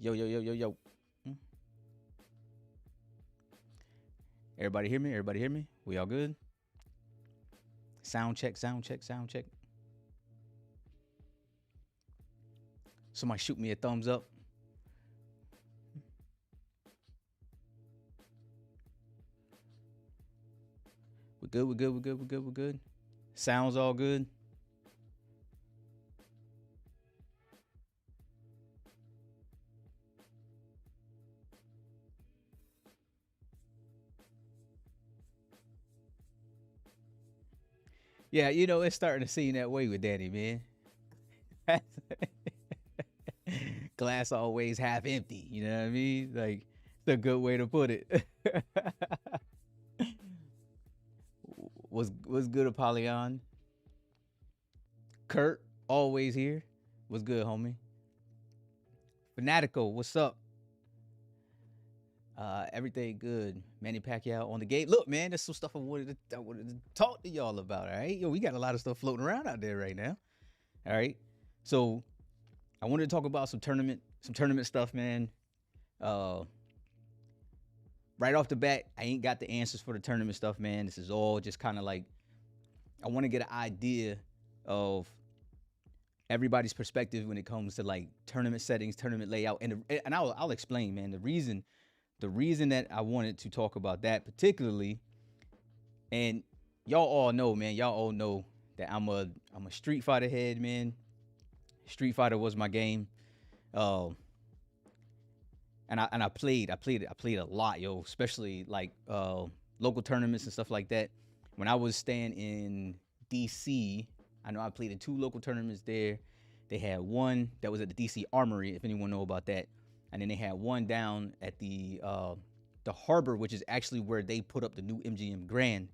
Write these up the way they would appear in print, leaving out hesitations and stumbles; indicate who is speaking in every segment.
Speaker 1: Yo, yo, yo, yo, yo. Hmm? Everybody hear me? Everybody hear me? We all good? Sound check, sound check, sound check. Somebody shoot me a thumbs up. We're good, we're good, we're good, we're good, we're good. Sounds all good. Yeah, you know, it's starting to seem that way with Danny, man. Glass always half empty. You know what I mean? Like, it's a good way to put it. was good, Apollyon? Kurt, always here. What's good, homie? Fanatical, what's up? Everything good. Manny Pacquiao on the gate. Look, man, there's some stuff I wanted to talk to y'all about. All right, yo, we got a lot of stuff floating around out there right now. All right, so I wanted to talk about some tournament stuff, man. Uh, right off the bat, I ain't got the answers for the tournament stuff, man. This is all just kind of like I want to get an idea of everybody's perspective when it comes to like tournament settings, tournament layout, and I'll explain, man. The reason that I wanted to talk about that particularly, and y'all all know, man, y'all all know that I'm a Street Fighter head, man. Street Fighter was my game. And I played a lot, yo, especially like local tournaments and stuff like that. When I was staying in DC, I know I played in 2 local tournaments there. They had one that was at the DC Armory, if anyone know about that. And then they had one down at the Harbor, which is actually where they put up the new MGM Grand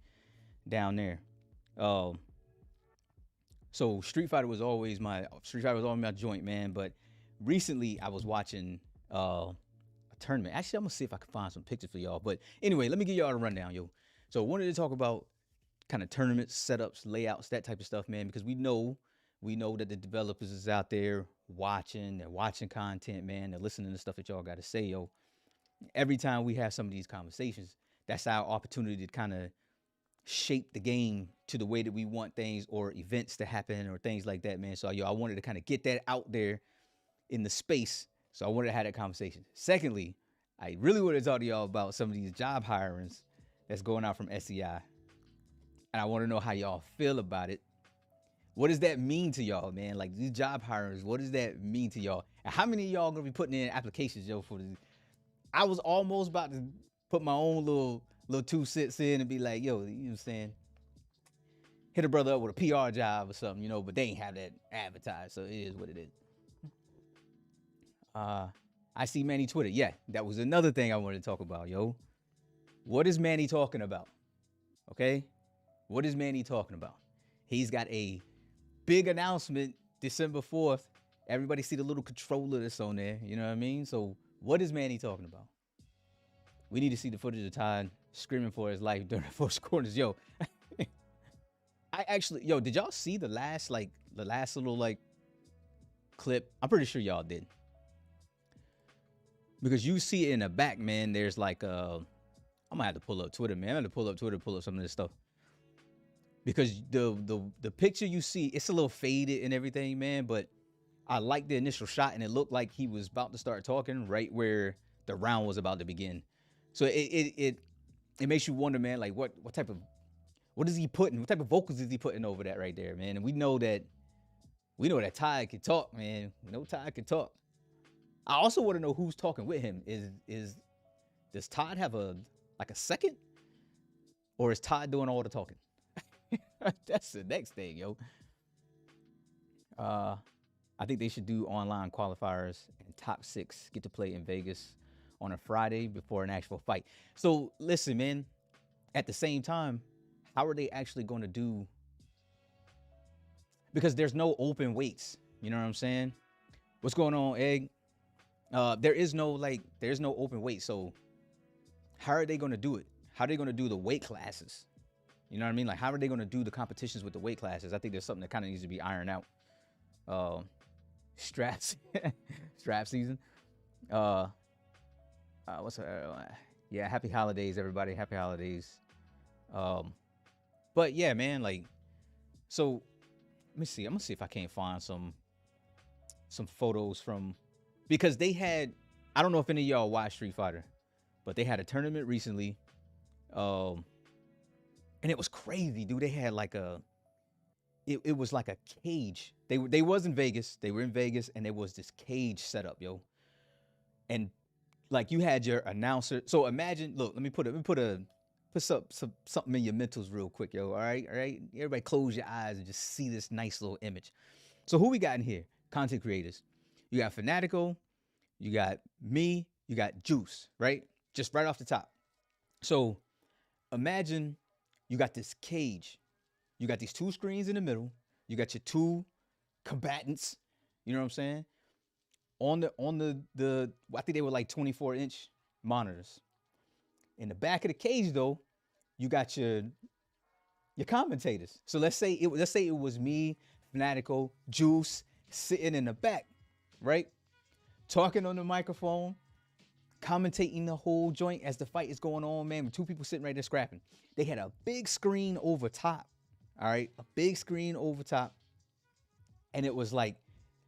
Speaker 1: down there. So Street Fighter was always my joint, man. But recently I was watching a tournament. Actually, I'm gonna see if I can find some pictures for y'all. But anyway, let me give y'all a rundown, yo. So I wanted to talk about kind of tournament setups, layouts, that type of stuff, man, because we know that the developers is out there they're watching content, man. They're listening to stuff that y'all got to say, yo. Every time we have some of these conversations, that's our opportunity to kind of shape the game to the way that we want things or events to happen or things like that, man. So, yo, I wanted to kind of get that out there in the space. So I wanted to have that conversation. Secondly, I really want to talk to y'all about some of these job hirings that's going out from SCI. And I want to know how y'all feel about it. What does that mean to y'all, man? Like these job hirings, what does that mean to y'all? And how many of y'all gonna be putting in applications, yo, for the I was almost about to put my own little 2 cents in and be like, yo, you know what I'm saying? Hit a brother up with a PR job or something, you know, but they ain't have that advertised, so it is what it is. I see Manny Twitter. Yeah, that was another thing I wanted to talk about, yo. What is Manny talking about? Okay? What is Manny talking about? He's got a big announcement December 4th. Everybody see the little controller that's on there. You know what I mean? So what is Manny talking about? We need to see the footage of Todd screaming for his life during the first quarters. Yo, did y'all see the last little like clip? I'm pretty sure y'all did. Because you see it in the back, man, there's like I'm gonna have to pull up Twitter, man. I'm gonna pull up Twitter, pull up some of this stuff. Because the picture you see, it's a little faded and everything, man, but I like the initial shot and it looked like he was about to start talking right where the round was about to begin. So it makes you wonder, man, like what type of what type of vocals is he putting over that right there, man? And we know that Ty can talk, man. We know Ty can talk. I also want to know who's talking with him. Does Todd have a second? Or is Todd doing all the talking? That's the next thing, yo. I think they should do online qualifiers and top 6 get to play in Vegas on a Friday before an actual fight. So listen, man, at the same time, how are they actually going to do? Because there's no open weights. You know what I'm saying? What's going on, Egg? There's no open weight. So how are they going to do it? How are they going to do the weight classes? You know what I mean? Like, how are they going to do the competitions with the weight classes? I think there's something that kind of needs to be ironed out. Strap season. Uh, what's yeah, happy holidays, everybody. Happy holidays. Um, but yeah, man, like, so let me see. I'm gonna see if I can't find some photos from, because they had, I don't know if any of y'all watch Street Fighter, but they had a tournament recently. Um, and it was crazy, dude. They had like it was like a cage. They was in Vegas. They were in Vegas, and there was this cage set up, yo. And like you had your announcer. So imagine, look, put something in your mentals real quick, yo. All right, all right. Everybody, close your eyes and just see this nice little image. So who we got in here? Content creators. You got Fanatical, you got me, you got Juice, right? Just right off the top. So imagine you got this cage. You got these two screens in the middle. You got your two combatants. You know what I'm saying? On the I think they were like 24-inch monitors. In the back of the cage though, you got your commentators. So let's say it was me, Fanatical, Juice sitting in the back, right? Talking on the microphone, commentating the whole joint as the fight is going on, man, with two people sitting right there scrapping. They had a big screen over top. All right, a big screen over top. And it was like,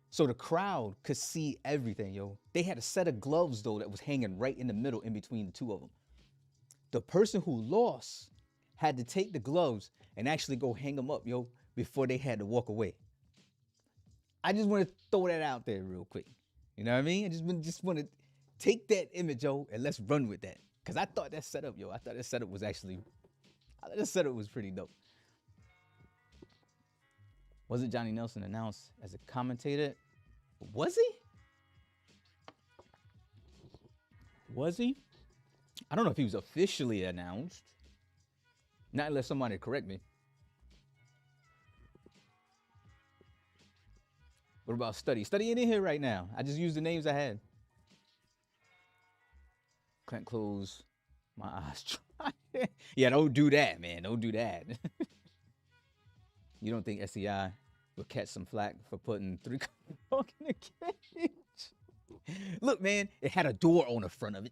Speaker 1: so the crowd could see everything, yo. They had a set of gloves though that was hanging right in the middle in between the two of them. The person who lost had to take the gloves and actually go hang them up, yo, before they had to walk away. I just want to throw that out there real quick. You know what I mean? I just want to take that image, yo, and let's run with that. Cause I thought that setup, yo, I thought that setup was pretty dope. Wasn't Johnny Nelson announced as a commentator? Was he? Was he? I don't know if he was officially announced. Not unless somebody correct me. What about Study? Study ain't in here right now. I just used the names I had. Can't close my eyes. Yeah, don't do that, man. Don't do that. You don't think SCI will catch some flack for putting 3 coke in the cage? Look, man, it had a door on the front of it.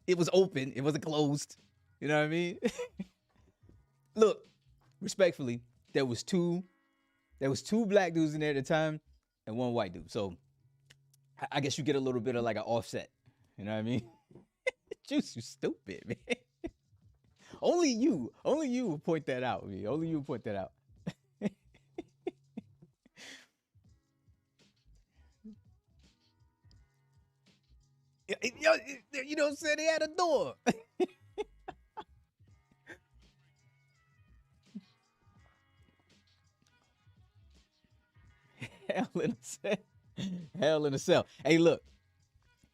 Speaker 1: It was open. It wasn't closed. You know what I mean? Look, respectfully, there was two black dudes in there at the time and one white dude. So I guess you get a little bit of like an offset. You know what I mean? Juice, you stupid, man. Only you will point that out, man. Only you will point that out. You know what I'm saying? They had a door. Hell in a cell. Hell in a cell. Hey, look.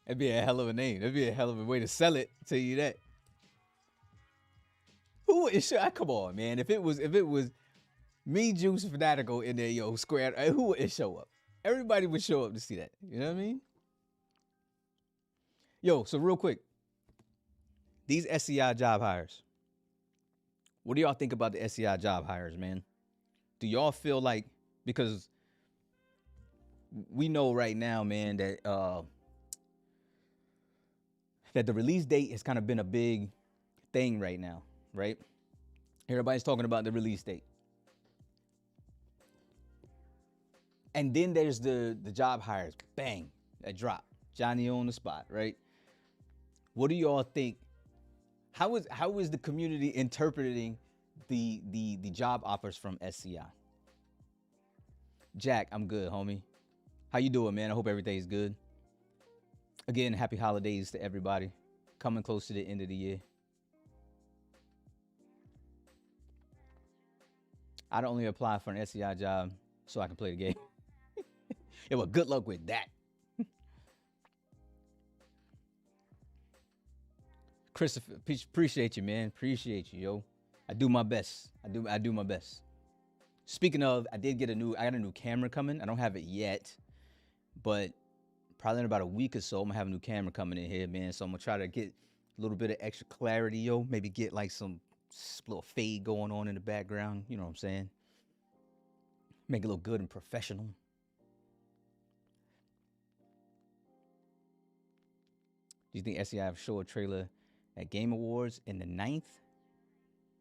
Speaker 1: That'd be a hell of a name. That'd be a hell of a way to sell it. Tell you that. Who is sure? Come on, man. If it was me, Juice, Fanatical in there, yo, square, who would it show up? Everybody would show up to see that. You know what I mean? Yo, so real quick, these SCI job hires. What do y'all think about the SCI job hires, man? Do y'all feel like, because we know right now, man, that that the release date has kind of been a big thing right now, right? Everybody's talking about the release date. And then there's the job hires, bang, that drop. Johnny on the spot, right? What do y'all think? How is the community interpreting the job offers from SCI? Jack, I'm good, homie. How you doing, man? I hope everything's good. Again, happy holidays to everybody. Coming close to the end of the year. I'd only apply for an SCI job so I can play the game. Yeah, well, good luck with that. Christopher, appreciate you, man. Appreciate you, yo. I do my best. I do my best. Speaking of, I got a new camera coming. I don't have it yet, but probably in about a week or so, I'm gonna have a new camera coming in here, man. So I'm gonna try to get a little bit of extra clarity, yo. Maybe get like some little fade going on in the background. You know what I'm saying? Make it look good and professional. Do you think SCI have show a trailer at Game Awards in the ninth?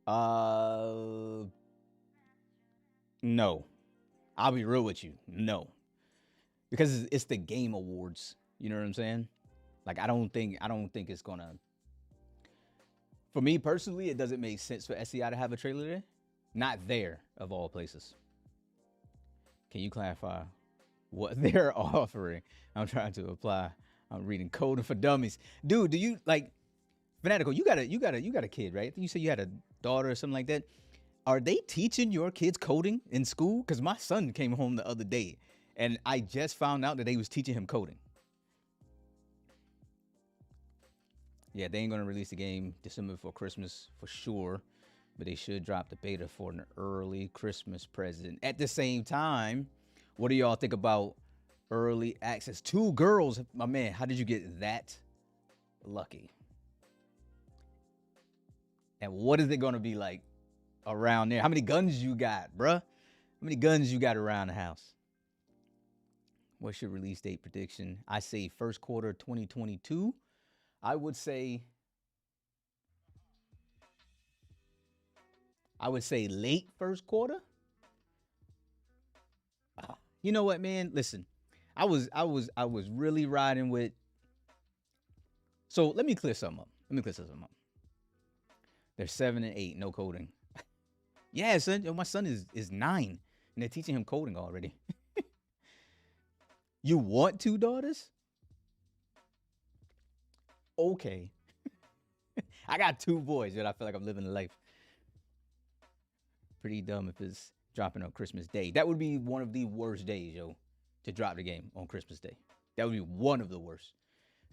Speaker 1: Uh, no. I'll be real with you. No, because it's the Game Awards. You know what I'm saying? Like I don't think it's gonna. For me personally, it doesn't make sense for SCI to have a trailer there. Not there of all places. Can you clarify what they're offering? I'm trying to apply. I'm reading Coding for Dummies. Dude, do you like Fanatical? You got a kid, right? You said you had a daughter or something like that. Are they teaching your kids coding in school? Because my son came home the other day and I just found out that they was teaching him coding. Yeah, they ain't gonna release the game December before Christmas for sure, but they should drop the beta for an early Christmas present. At the same time, what do y'all think about early access? 2 girls, my man. How did you get that lucky? And what is it gonna be like around there? How many guns you got, bruh? How many guns you got around the house? What's your release date prediction? I say first quarter 2022. I would say late first quarter. You know what, man? Listen, I was really riding with. So let me clear something up. They're 7 and 8, no coding. Yeah, son. Yo, my son is 9, and they're teaching him coding already. You want 2 daughters? Okay. I got 2 boys, and I feel like I'm living a life. Pretty dumb if it's dropping on Christmas Day. That would be one of the worst days, yo, to drop the game on Christmas Day. That would be one of the worst.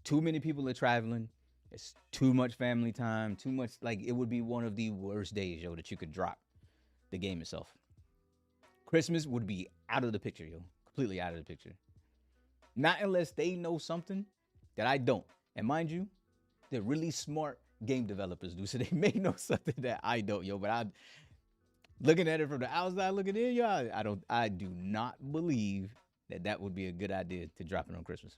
Speaker 1: Too many people are traveling. It's too much family time. Too much, like, it would be one of the worst days, yo, that you could drop the game itself. Christmas would be out of the picture, yo. Completely out of the picture. Not unless they know something that I don't. And mind you, they're really smart game developers, do. So they may know something that I don't, yo. But I'm looking at it from the outside, looking in, yo, I do not believe that would be a good idea to drop it on Christmas.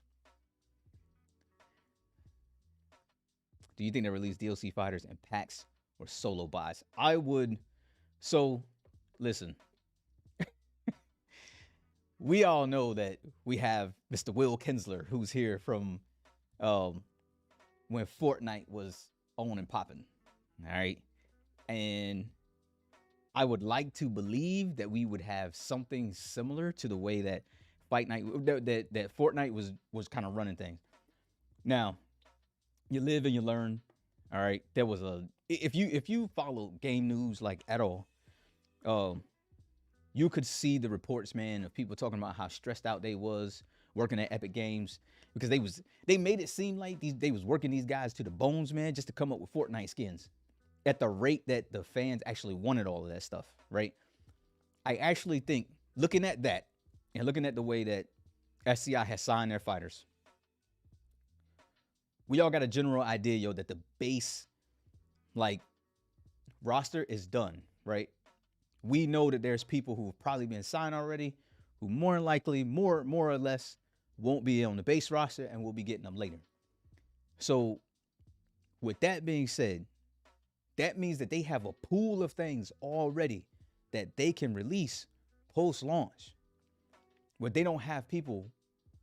Speaker 1: Do you think they release DLC fighters and packs or solo buys? I would. So, listen. We all know that we have Mr. Will Kinsler, who's here from when Fortnite was on and popping. All right. And I would like to believe that we would have something similar to the way that Fight Night, that Fortnite was kind of running things. Now, you live and you learn. All right. There was if you follow game news like at all, you could see the reports, man, of people talking about how stressed out they was working at Epic Games because they made it seem like they was working these guys to the bones, man, just to come up with Fortnite skins at the rate that the fans actually wanted all of that stuff, right? I actually think looking at that and looking at the way that SCI has signed their fighters, we all got a general idea, yo, that the base like roster is done, right? We know that there's people who've probably been signed already, who more likely, more or less, won't be on the base roster and we'll be getting them later. So with that being said, that means that they have a pool of things already that they can release post-launch, where they don't have people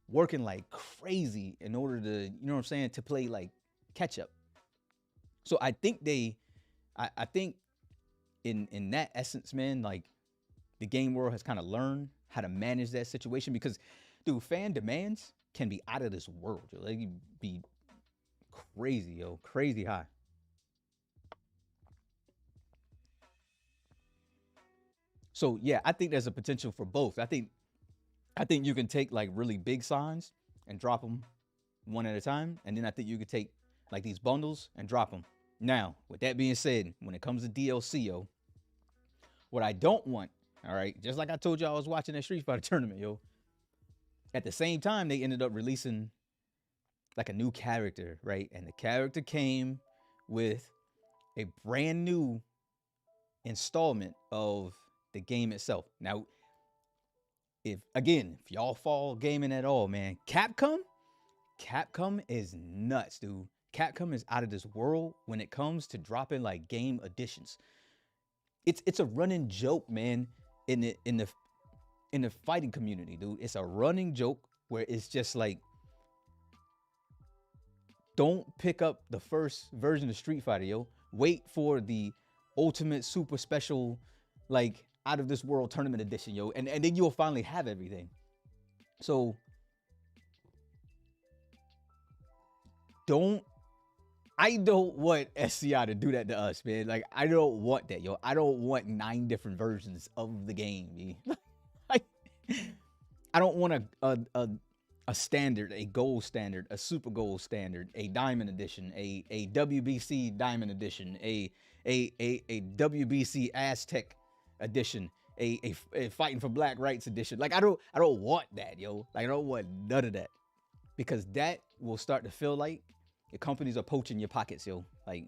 Speaker 1: working like crazy in order to, you know what I'm saying, to play like catch up. So I think I think in that essence, man, like the game world has kind of learned how to manage that situation because, dude, fan demands can be out of this world. Yo. They can be crazy, yo, crazy high. So yeah, I think there's a potential for both. I think you can take like really big signs and drop them one at a time, and then I think you could take like these bundles and drop them. Now, with that being said, when it comes to DLC, yo, what I don't want, all right, just like I told you I was watching that Street Fighter tournament, yo. At the same time, they ended up releasing like a new character, right? And the character came with a brand new installment of the game itself. Now, if y'all follow gaming at all, man, Capcom is nuts, dude. Capcom is out of this world when it comes to dropping like game editions. It's a running joke, man, in the fighting community, dude. It's a running joke where it's just like, don't pick up the first version of Street Fighter, yo. Wait for the ultimate super special, like out of this world tournament edition, yo. And then you'll finally have everything. So I don't want SCI to do that to us, man. Like, I don't want that, yo. I don't want 9 different versions of the game. Like, I don't want a standard, a gold standard, a super gold standard, a diamond edition, a WBC diamond edition, a WBC Aztec edition, a fighting for black rights edition. Like, I don't want that, yo. Like, I don't want none of that, because that will start to feel like the companies are poaching your pockets, yo. Like,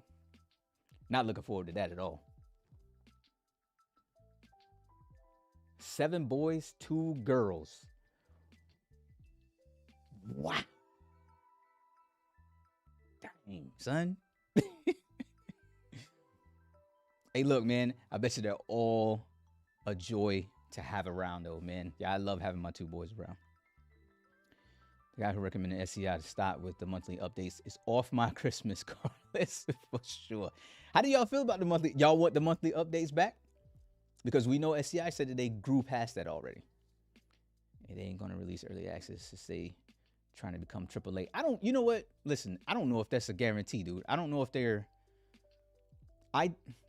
Speaker 1: not looking forward to that at all. 7 boys, 2 girls. Wow. Dang, son. Hey, look, man. I bet you they're all a joy to have around, though, man. Yeah, I love having my 2 boys around. The guy who recommended SCI to start with the monthly updates is off my Christmas card list for sure. How do y'all feel about the monthly? Y'all want the monthly updates back? Because we know SCI said that they grew past that already. And they ain't going to release early access to say trying to become AAA. You know what? Listen, I don't know if that's a guarantee, dude. I don't know if they're,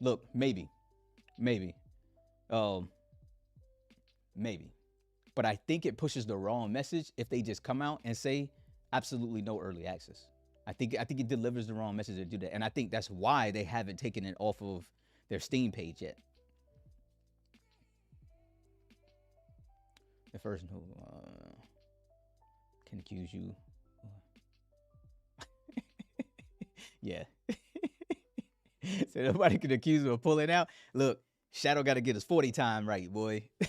Speaker 1: look, maybe. Maybe. But I think it pushes the wrong message if they just come out and say absolutely no early access. I think it delivers the wrong message to do that. And I think that's why they haven't taken it off of their Steam page yet. The first who can accuse you. Yeah. So nobody can accuse him of pulling out. Look, Shadow got to get his 40 time right, boy. Do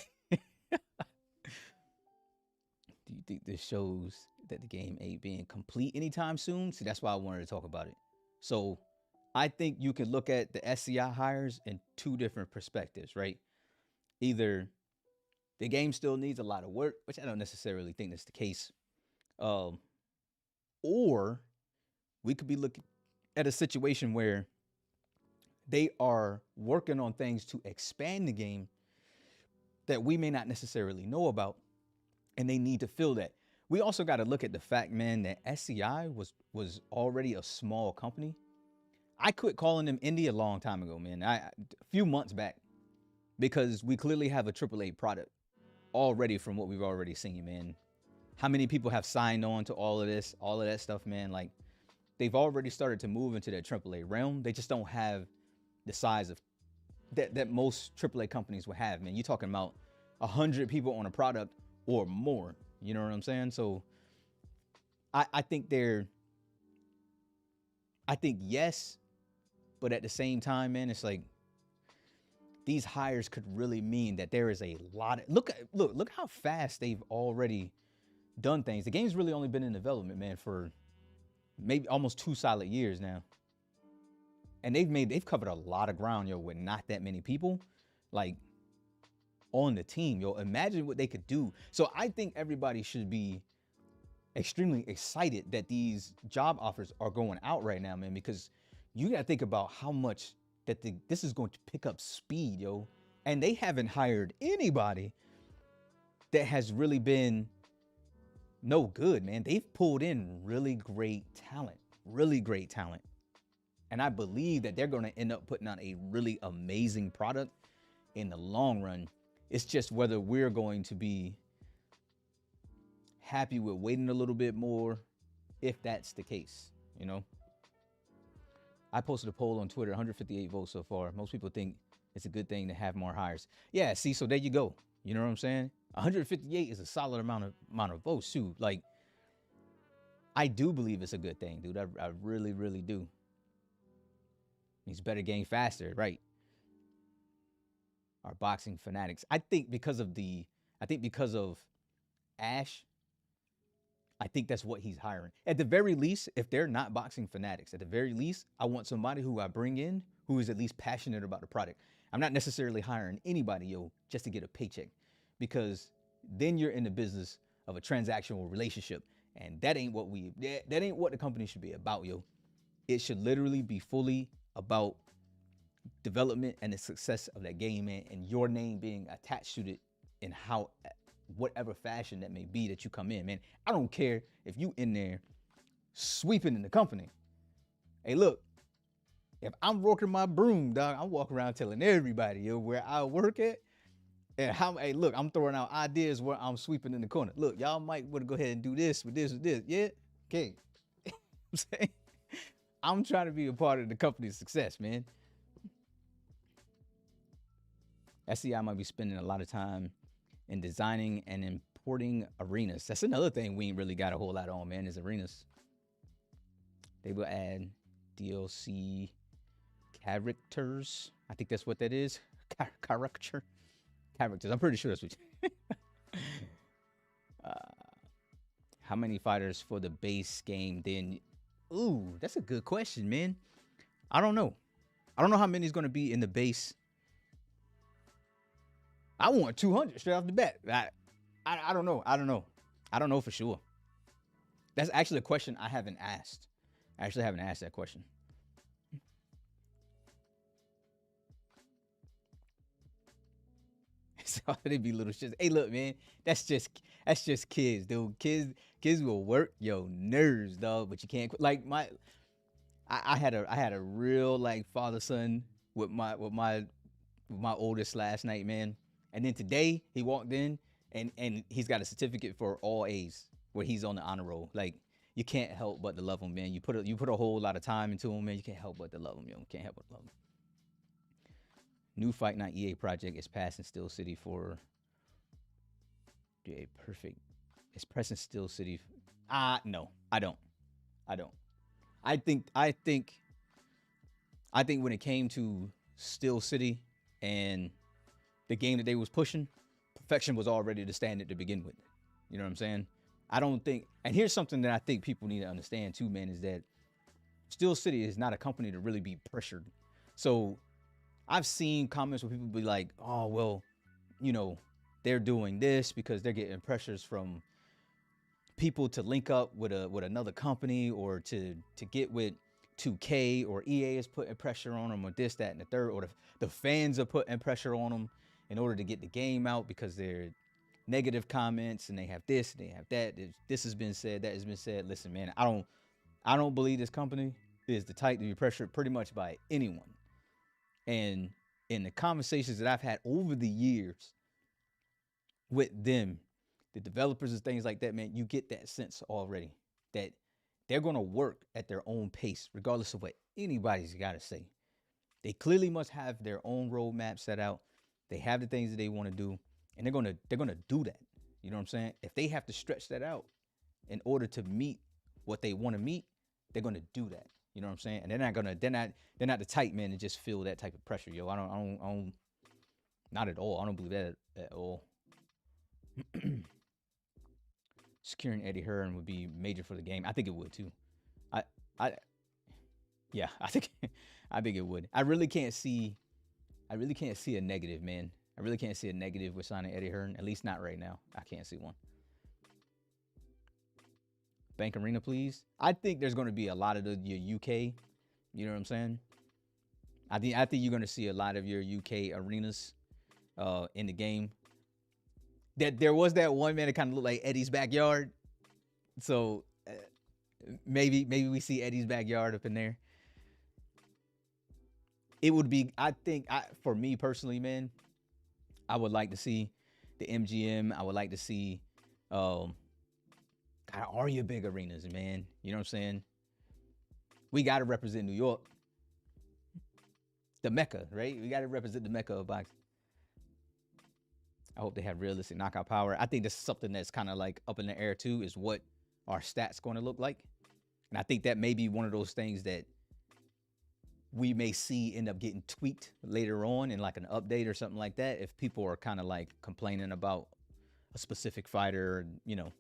Speaker 1: you think this shows that the game ain't being complete anytime soon? See, that's why I wanted to talk about it. So I think you can look at the SCI hires in 2 different perspectives, right? Either the game still needs a lot of work, which I don't necessarily think that's the case. Or we could be looking at a situation where they are working on things to expand the game that we may not necessarily know about, and they need to fill that. We also got to look at the fact, man, that SCI was already a small company. I quit calling them indie a long time ago, man. A few months back, because we clearly have a AAA product already from what we've already seen, man. How many people have signed on to all of this, all of that stuff, man? Like, they've already started to move into that AAA realm. They just don't have the size of that most AAA companies will have, man. You're talking about 100 people on a product or more. You know what I'm saying? So I think yes, but at the same time, man, it's like these hires could really mean that there is a lot of look how fast they've already done things. The game's really only been in development, man, for maybe almost 2 solid years now. And they've covered a lot of ground, yo, with not that many people, like, on the team, yo. Imagine what they could do. So I think everybody should be extremely excited that these job offers are going out right now, man, because you got to think about how much that this is going to pick up speed, yo. And they haven't hired anybody that has really been no good, man. They've pulled in really great talent. And I believe that they're going to end up putting out a really amazing product in the long run. It's just whether we're going to be happy with waiting a little bit more, if that's the case, you know. I posted a poll on Twitter, 158 votes so far. Most people think it's a good thing to have more hires. Yeah, see, so there you go. You know what I'm saying? 158 is a solid amount of votes too. Like, I do believe it's a good thing, dude. I really, really do. He's better game faster, right? Our boxing fanatics. I think because of Ash, I think that's what he's hiring. At the very least, if they're not boxing fanatics, at the very least, I want somebody who I bring in who is at least passionate about the product. I'm not necessarily hiring anybody, yo, just to get a paycheck, because then you're in the business of a transactional relationship, and that ain't what the company should be about, yo. It should literally be fully about development and the success of that game, man, and your name being attached to it in how whatever fashion that may be that you come in, man. I don't care if you in there sweeping in the company. Hey, look, if I'm working my broom, dog, I'm walking around telling everybody, yo, where I work at and how. Hey, look, I'm throwing out ideas where I'm sweeping in the corner. Look, y'all might want to go ahead and do this with this with this. Yeah, okay. I'm saying, I'm trying to be a part of the company's success, man. SCI might be spending a lot of time in designing and importing arenas. That's another thing we ain't really got a whole lot on, man, is arenas. They will add DLC characters. I think that's what that is. Characters. I'm pretty sure that's what how many fighters for the base game then? Ooh, that's a good question, man. I don't know. I don't know how many is going to be in the base. I want 200 straight off the bat. I don't know. I don't know for sure. That's actually a question I haven't asked. I actually haven't asked that question. So they be little shits. Hey, look, man, that's just kids, dude. Kids will work your nerves, dog. But you can't like I had a real like father son with my oldest last night, man. And then today he walked in and he's got a certificate for all A's where he's on the honor roll. Like, you can't help but to love him, man. You put a whole lot of time into him, man. You can't help but to love him, yo. Can't help but to love him. New Fight Night EA project is passing Steel City for a perfect. It's pressing Steel City. No, I don't. I think when it came to Steel City and the game that they was pushing, perfection was already the standard to begin with. You know what I'm saying? I don't think, and here's something that I think people need to understand too, man, is that Steel City is not a company to really be pressured. So I've seen comments where people be like, oh, well, you know, they're doing this because they're getting pressures from people to link up with another company or to get with 2K, or EA is putting pressure on them, or this, that, and the third, or the fans are putting pressure on them in order to get the game out because they're negative comments and they have this and they have that. This has been said, that has been said. Listen, man, I don't believe this company is the type to be pressured pretty much by anyone. And in the conversations that I've had over the years with them, the developers and things like that, man, you get that sense already that they're going to work at their own pace, regardless of what anybody's got to say. They clearly must have their own roadmap set out. They have the things that they want to do, and they're gonna do that. You know what I'm saying? If they have to stretch that out in order to meet what they want to meet, they're gonna do that. You know what I'm saying? And they're not the type, man, to just feel that type of pressure, yo. I don't not at all. I don't believe that at all. Securing Eddie Hearn would be major for the game. I think it would too. Yeah, I think it would. I really can't see a negative, man. I really can't see a negative with signing Eddie Hearn. At least not right now. I can't see one. Bank Arena, please. I think there's going to be a lot of your UK. You know what I'm saying? I think you're going to see a lot of your UK arenas in the game. That there was that one, man, that kind of looked like Eddie's backyard. So maybe we see Eddie's backyard up in there. It would be, I think, for me personally, man, I would like to see the MGM. I would like to see, all your big arenas, man. You know what I'm saying? We got to represent New York. The Mecca, right? We got to represent the Mecca of boxing. I hope they have realistic knockout power. I think this is something that's kind of like up in the air too, is what our stats going to look like. And I think that may be one of those things that we may see end up getting tweaked later on in like an update or something like that, if people are kind of like complaining about a specific fighter, you know,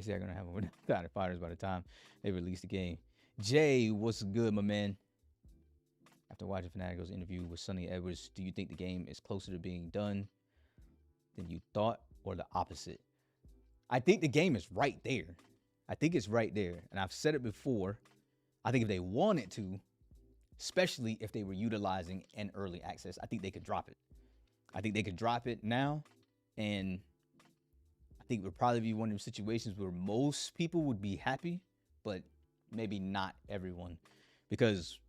Speaker 1: They say they're gonna have over 1,000 fighters by the time they release the game. Jay, what's good, my man? After watching Fanatico's interview with Sonny Edwards, do you think the game is closer to being done than you thought, or the opposite? I think the game is right there. I think it's right there. And I've said it before. I think if they wanted to, especially if they were utilizing an early access, I think they could drop it. I think they could drop it now. And I think it would probably be one of those situations where most people would be happy, but maybe not everyone. Because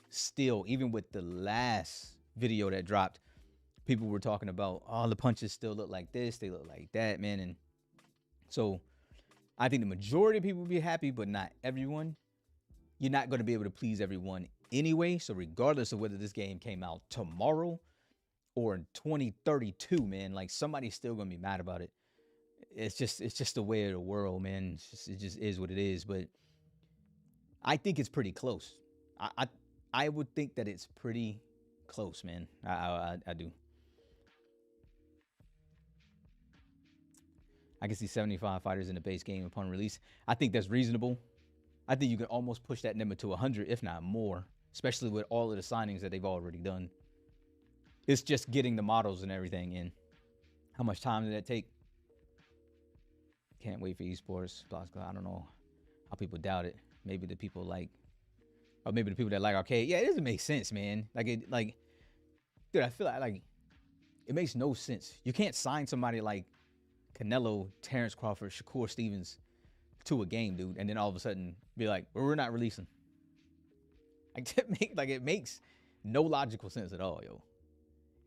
Speaker 1: still, even with the last video that dropped, people were talking about, oh, the punches still look like this, they look like that, man. And so I think the majority of people will be happy, but not everyone. You're not going to be able to please everyone anyway. So regardless of whether this game came out tomorrow or in 2032, man, like somebody's still going to be mad about it. It's just the way of the world, man. It just is what it is. But I think it's pretty close. I would think that it's pretty close, man. I do. I can see 75 fighters in the base game upon release. I think that's reasonable. I think you can almost push that number to 100, if not more, especially with all of the signings that they've already done. It's just getting the models and everything in. How much time did that take? Can't wait for esports. I don't know how people doubt it. Maybe the people like, or maybe the people that like arcade. Yeah, it doesn't make sense, man. Dude, I feel like it makes no sense. You can't sign somebody like Canelo, Terrence Crawford, Shakur Stevens to a game, dude, and then all of a sudden be like, well, we're not releasing. It makes no logical sense at all, yo.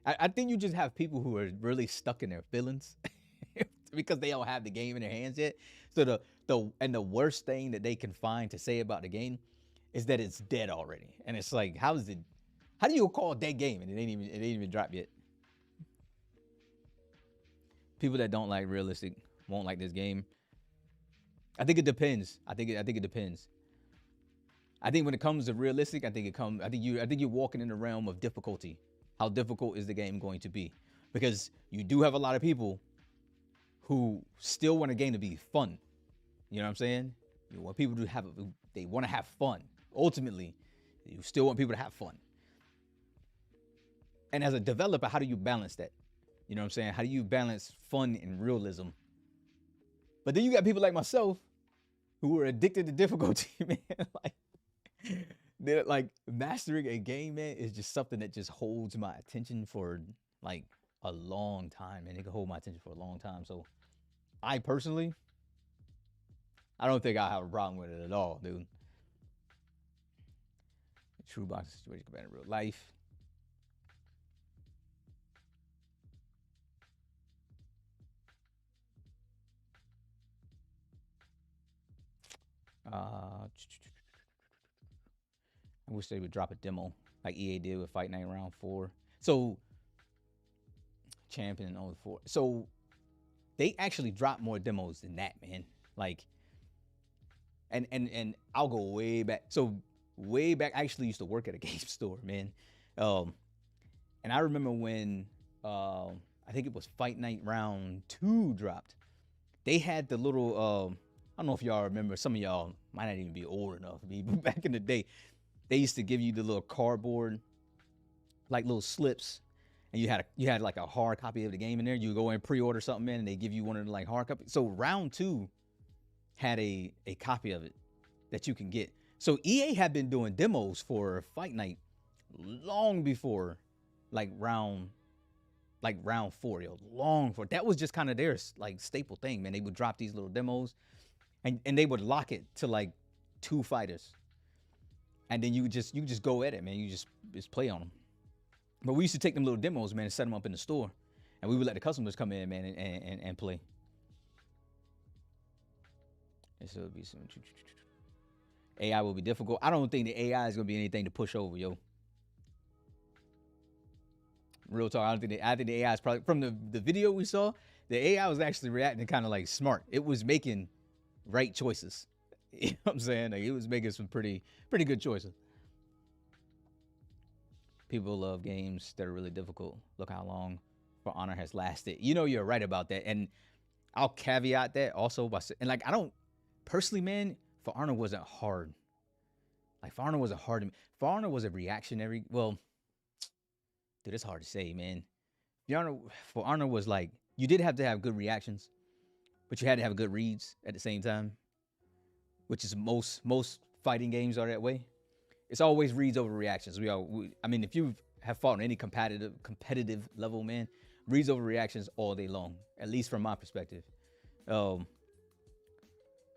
Speaker 1: I think you just have people who are really stuck in their feelings because they don't have the game in their hands yet. So the worst thing that they can find to say about the game is that it's dead already. And it's like, how do you call a dead game and it ain't even dropped yet? People that don't like realistic won't like this game. I think it depends. I think it depends. I think when it comes to realistic, I think you're walking in the realm of difficulty. How difficult is the game going to be? Because you do have a lot of people who still want a game to be fun. You know what I'm saying? You want people to they want to have fun. Ultimately, you still want people to have fun. And as a developer, how do you balance that? You know what I'm saying? How do you balance fun and realism? But then you got people like myself who are addicted to difficulty, man. They're like, mastering a game, man, is just something that just holds my attention for like a long time, and it can hold my attention for a long time. So I personally, I don't think I have a problem with it at all, dude. True boxing situation compared to real life. I wish they would drop a demo like EA did with Fight Night Round 4. So, Champion and 04. So, they actually dropped more demos than that, man. Like, and I'll go way back. So, way back, I actually used to work at a game store, man. And I remember when, I think it was Fight Night Round 2 dropped. They had the little, I don't know if y'all remember, some of y'all might not even be old enough to be, but back in the day, they used to give you the little cardboard, like little slips, and you had like a hard copy of the game in there. You go and pre-order something in, and they give you one of the like hard copies. So Round 2 had a copy of it that you can get. So EA had been doing demos for Fight Night long before like round 4, yo, long before. That was just kind of their like staple thing, man. They would drop these little demos, and they would lock it to like 2 fighters. And then you just go at it, man. You just play on them. But we used to take them little demos, man, and set them up in the store. And we would let the customers come in, man, and play. And so it'd be some AI will be difficult. I don't think the AI is gonna be anything to push over, yo. Real talk. I think the AI is probably, from the video we saw, the AI was actually reacting kind of like smart. It was making right choices. You know what I'm saying? Like, it was making some pretty good choices. People love games that are really difficult. Look how long For Honor has lasted. You know, you're right about that. And I'll caveat that also by saying, and like, I don't personally, man, for Arnold wasn't hard. Like for Arnold wasn't hard. For Arnold was a reactionary. Well, dude, it's hard to say, man. For Arnold was like you did have to have good reactions, but you had to have good reads at the same time, which is most fighting games are that way. It's always reads over reactions. I mean, if you have fought on any competitive level, man, reads over reactions all day long. At least from my perspective. But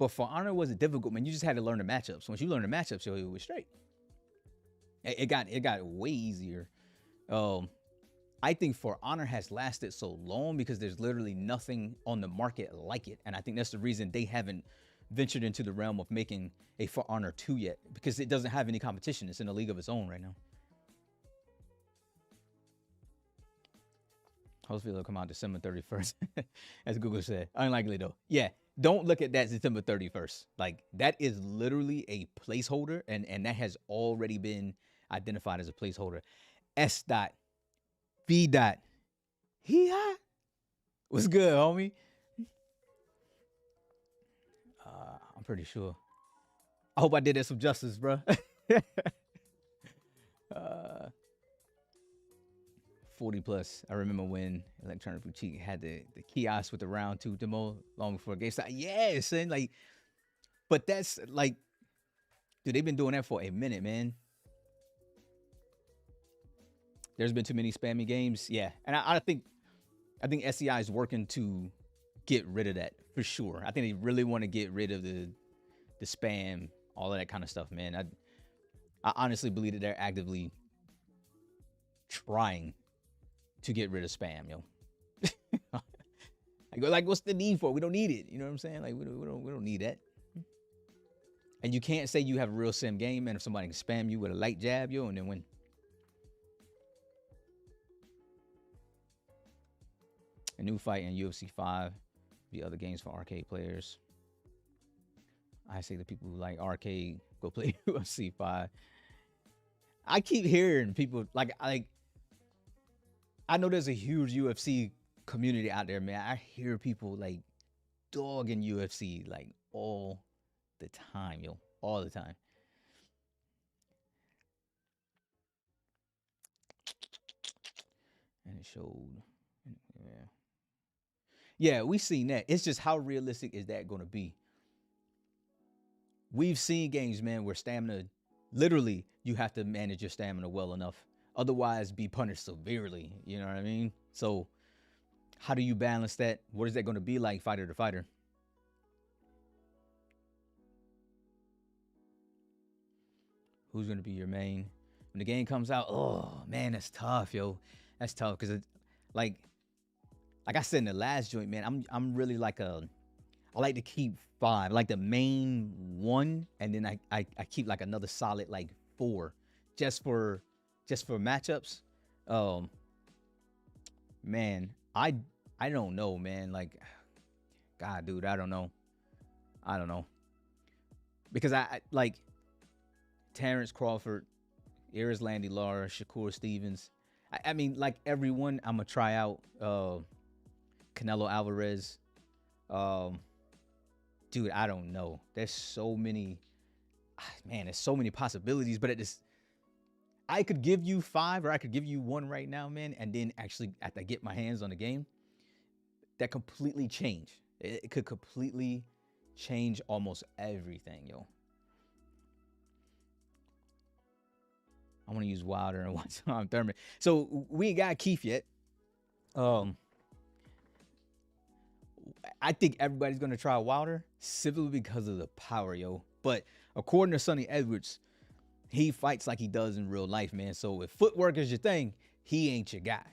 Speaker 1: for Honor, was it difficult, man? You just had to learn the matchups. Once you learn the matchups, it was straight. It got way easier. I think For Honor has lasted so long because there's literally nothing on the market like it, and I think that's the reason they haven't ventured into the realm of making a For Honor 2 yet, because it doesn't have any competition. It's in a league of its own right now. Hopefully it'll come out December 31st, as Google said. Unlikely though. Yeah, don't look at that December 31st. Like that is literally a placeholder, and that has already been identified as a placeholder. S.V. He-ha? What's good, homie? I'm pretty sure. I hope I did that some justice, bro. 40 plus. I remember when Electronic Boutique had the kiosk with the round 2 demo long before GameStop. Yes, and like, but that's like, dude, they've been doing that for a minute, man. There's been too many spammy games, yeah, and I think SCI is working to get rid of that for sure. I think they really want to get rid of the spam, all of that kind of stuff, man. I honestly believe that they're actively trying to get rid of spam, yo. I go like, what's the need for it? We don't need it. You know what I'm saying? Like we don't need that. And you can't say you have a real sim game, man, if somebody can spam you with a light jab, yo, and then win. A new fight in UFC 5. The other games for arcade players. I say the people who like arcade go play UFC 5. I keep hearing people like I know there's a huge UFC community out there, man. I hear people like dogging UFC like all the time, yo. All the time. And it showed. Yeah. Yeah, we've seen that. It's just how realistic is that going to be? We've seen games, man, where stamina, literally, you have to manage your stamina well enough. Otherwise, be punished severely. You know what I mean? So, how do you balance that? What is that going to be like fighter to fighter? Who's going to be your main? When the game comes out, oh, man, that's tough, yo. That's tough because, like I said in the last joint, man, I'm really like I like to keep 5, like the main 1, and then I keep like another solid like 4, just for matchups. Man, I don't know, man. Like, God, dude, I don't know, because I like Terrence Crawford, Iris Landy Lara, Shakur Stevens. I mean, like everyone, I'm gonna try out. Canelo Alvarez. Dude, I don't know. There's so many, man, there's so many possibilities, but I could give you 5 or I could give you 1 right now, man, and then actually after I get my hands on the game, that completely change. It could completely change almost everything, yo. I want to use Wilder and one-time Thurman. So we ain't got Keith yet. I think everybody's gonna try Wilder simply because of the power, yo. But according to Sonny Edwards, he fights like he does in real life, man. So if footwork is your thing, he ain't your guy.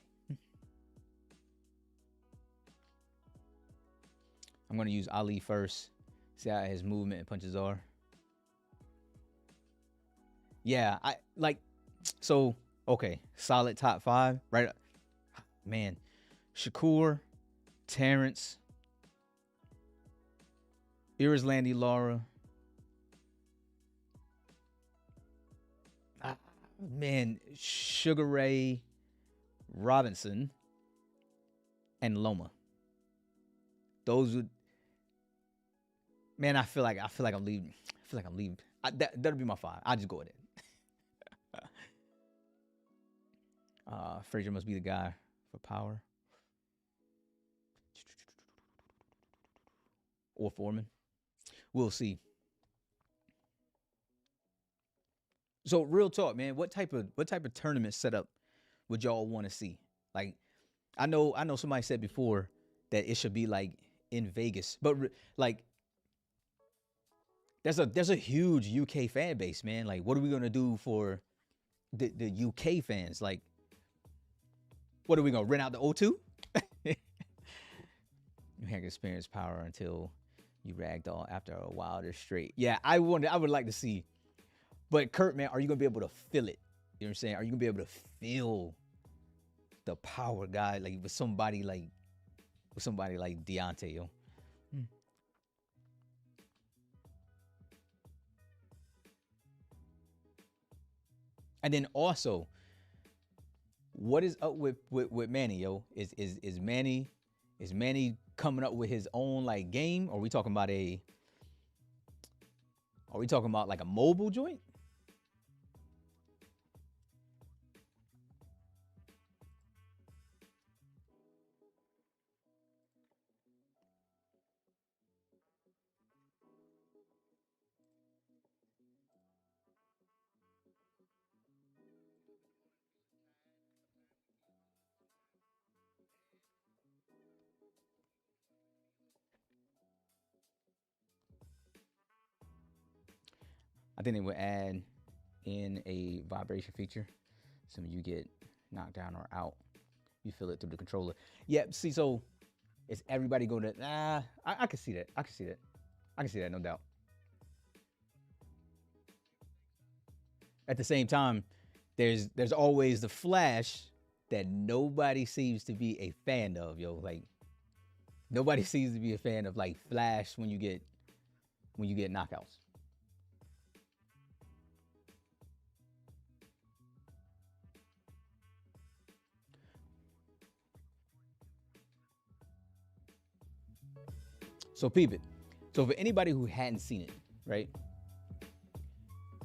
Speaker 1: I'm gonna use Ali first. See how his movement and punches are. Yeah, okay, solid top 5, right? Man, Shakur, Terrence, Iris Landy Lara. Man, Sugar Ray Robinson and Loma. Those would Man, I feel like I'm leaving. I feel like I'm leaving. That'll be my 5. I'll just go with it. Frazier must be the guy for power or Foreman. We'll see. So real talk, man. What type of tournament setup would y'all want to see? Like, I know somebody said before that it should be like in Vegas, but like there's a huge UK fan base, man. Like, what are we gonna do for the UK fans? Like, what are we gonna rent out the O2? You can't experience power until you ragdoll after a wilder straight. Yeah, I would like to see. But Kurt, man, are you gonna be able to feel it? You know what I'm saying? Are you gonna be able to feel the power, guy, like with somebody like Deontay, yo? Mm. And then also, what is up with Manny, yo? Is Manny coming up with his own like game? Or are we talking about like a mobile joint? I think they would add in a vibration feature. So when you get knocked down or out, you feel it through the controller. Yeah, see, so is everybody going to? Nah, I can see that. I can see that. I can see that, no doubt. At the same time, there's always the Flash that nobody seems to be a fan of, yo. Like, nobody seems to be a fan of like Flash when you get knockouts. So peep it. So for anybody who hadn't seen it, right?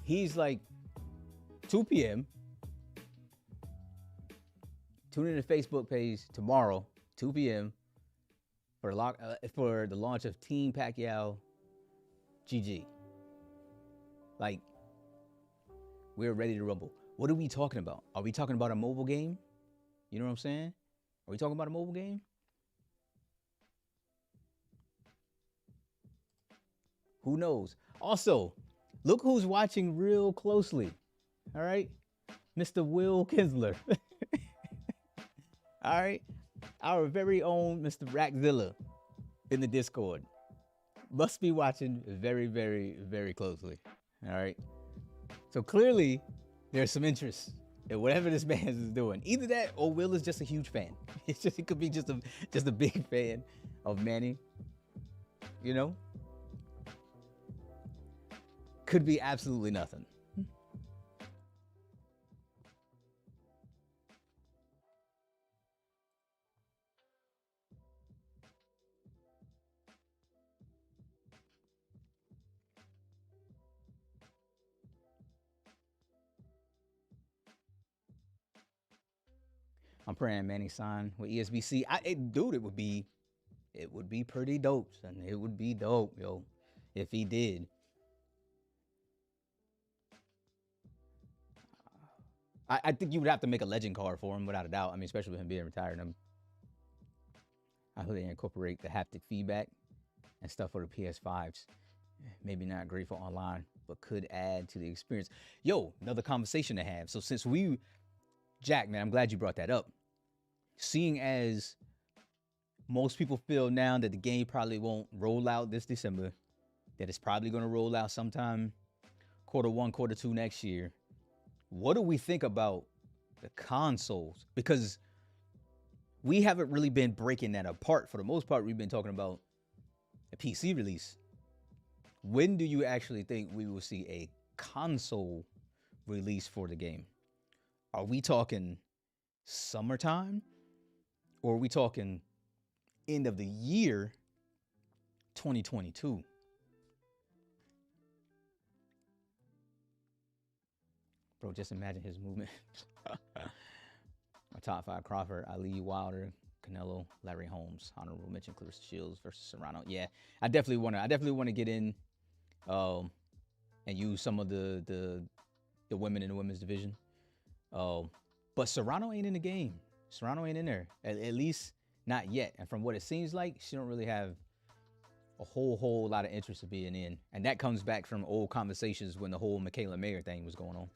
Speaker 1: He's like 2 p.m. Tune in to the Facebook page tomorrow, 2 p.m. For the launch of Team Pacquiao GG. Like, we're ready to rumble. What are we talking about? Are we talking about a mobile game? You know what I'm saying? Are we talking about a mobile game? Who knows? Also, look who's watching real closely. All right, Mr. Will Kinsler. All right, our very own Mr. Rackzilla in the Discord must be watching very, very, very closely. All right. So clearly, there's some interest in whatever this man is doing. Either that, or Will is just a huge fan. It could be just a big fan of Manny. You know, could be absolutely nothing. I'm praying Manny sign with ESBC. Dude, it would be pretty dope, son. It would be dope, yo, if he did. I think you would have to make a legend card for him without a doubt. I mean, especially with him being retired. I hope they incorporate the haptic feedback and stuff for the PS5s. Maybe not great for online, but could add to the experience. Yo, another conversation to have. So since Jack, man, I'm glad you brought that up. Seeing as most people feel now that the game probably won't roll out this December, that it's probably going to roll out sometime Q1, Q2 next year. What do we think about the consoles? Because we haven't really been breaking that apart. For the most part, we've been talking about a PC release. When do you actually think we will see a console release for the game? Are we talking summertime? Or are we talking end of the year 2022? Bro, just imagine his movement. My top five: Crawford, Ali, Wilder, Canelo, Larry Holmes. Honorable mention: Clarissa Shields versus Serrano. Yeah, I definitely want to. I definitely want to get in, and use some of the women in the women's division. But Serrano ain't in the game. Serrano ain't in there. At least not yet. And from what it seems like, she don't really have a whole lot of interest in being in. And that comes back from old conversations when the whole Michaela Mayer thing was going on.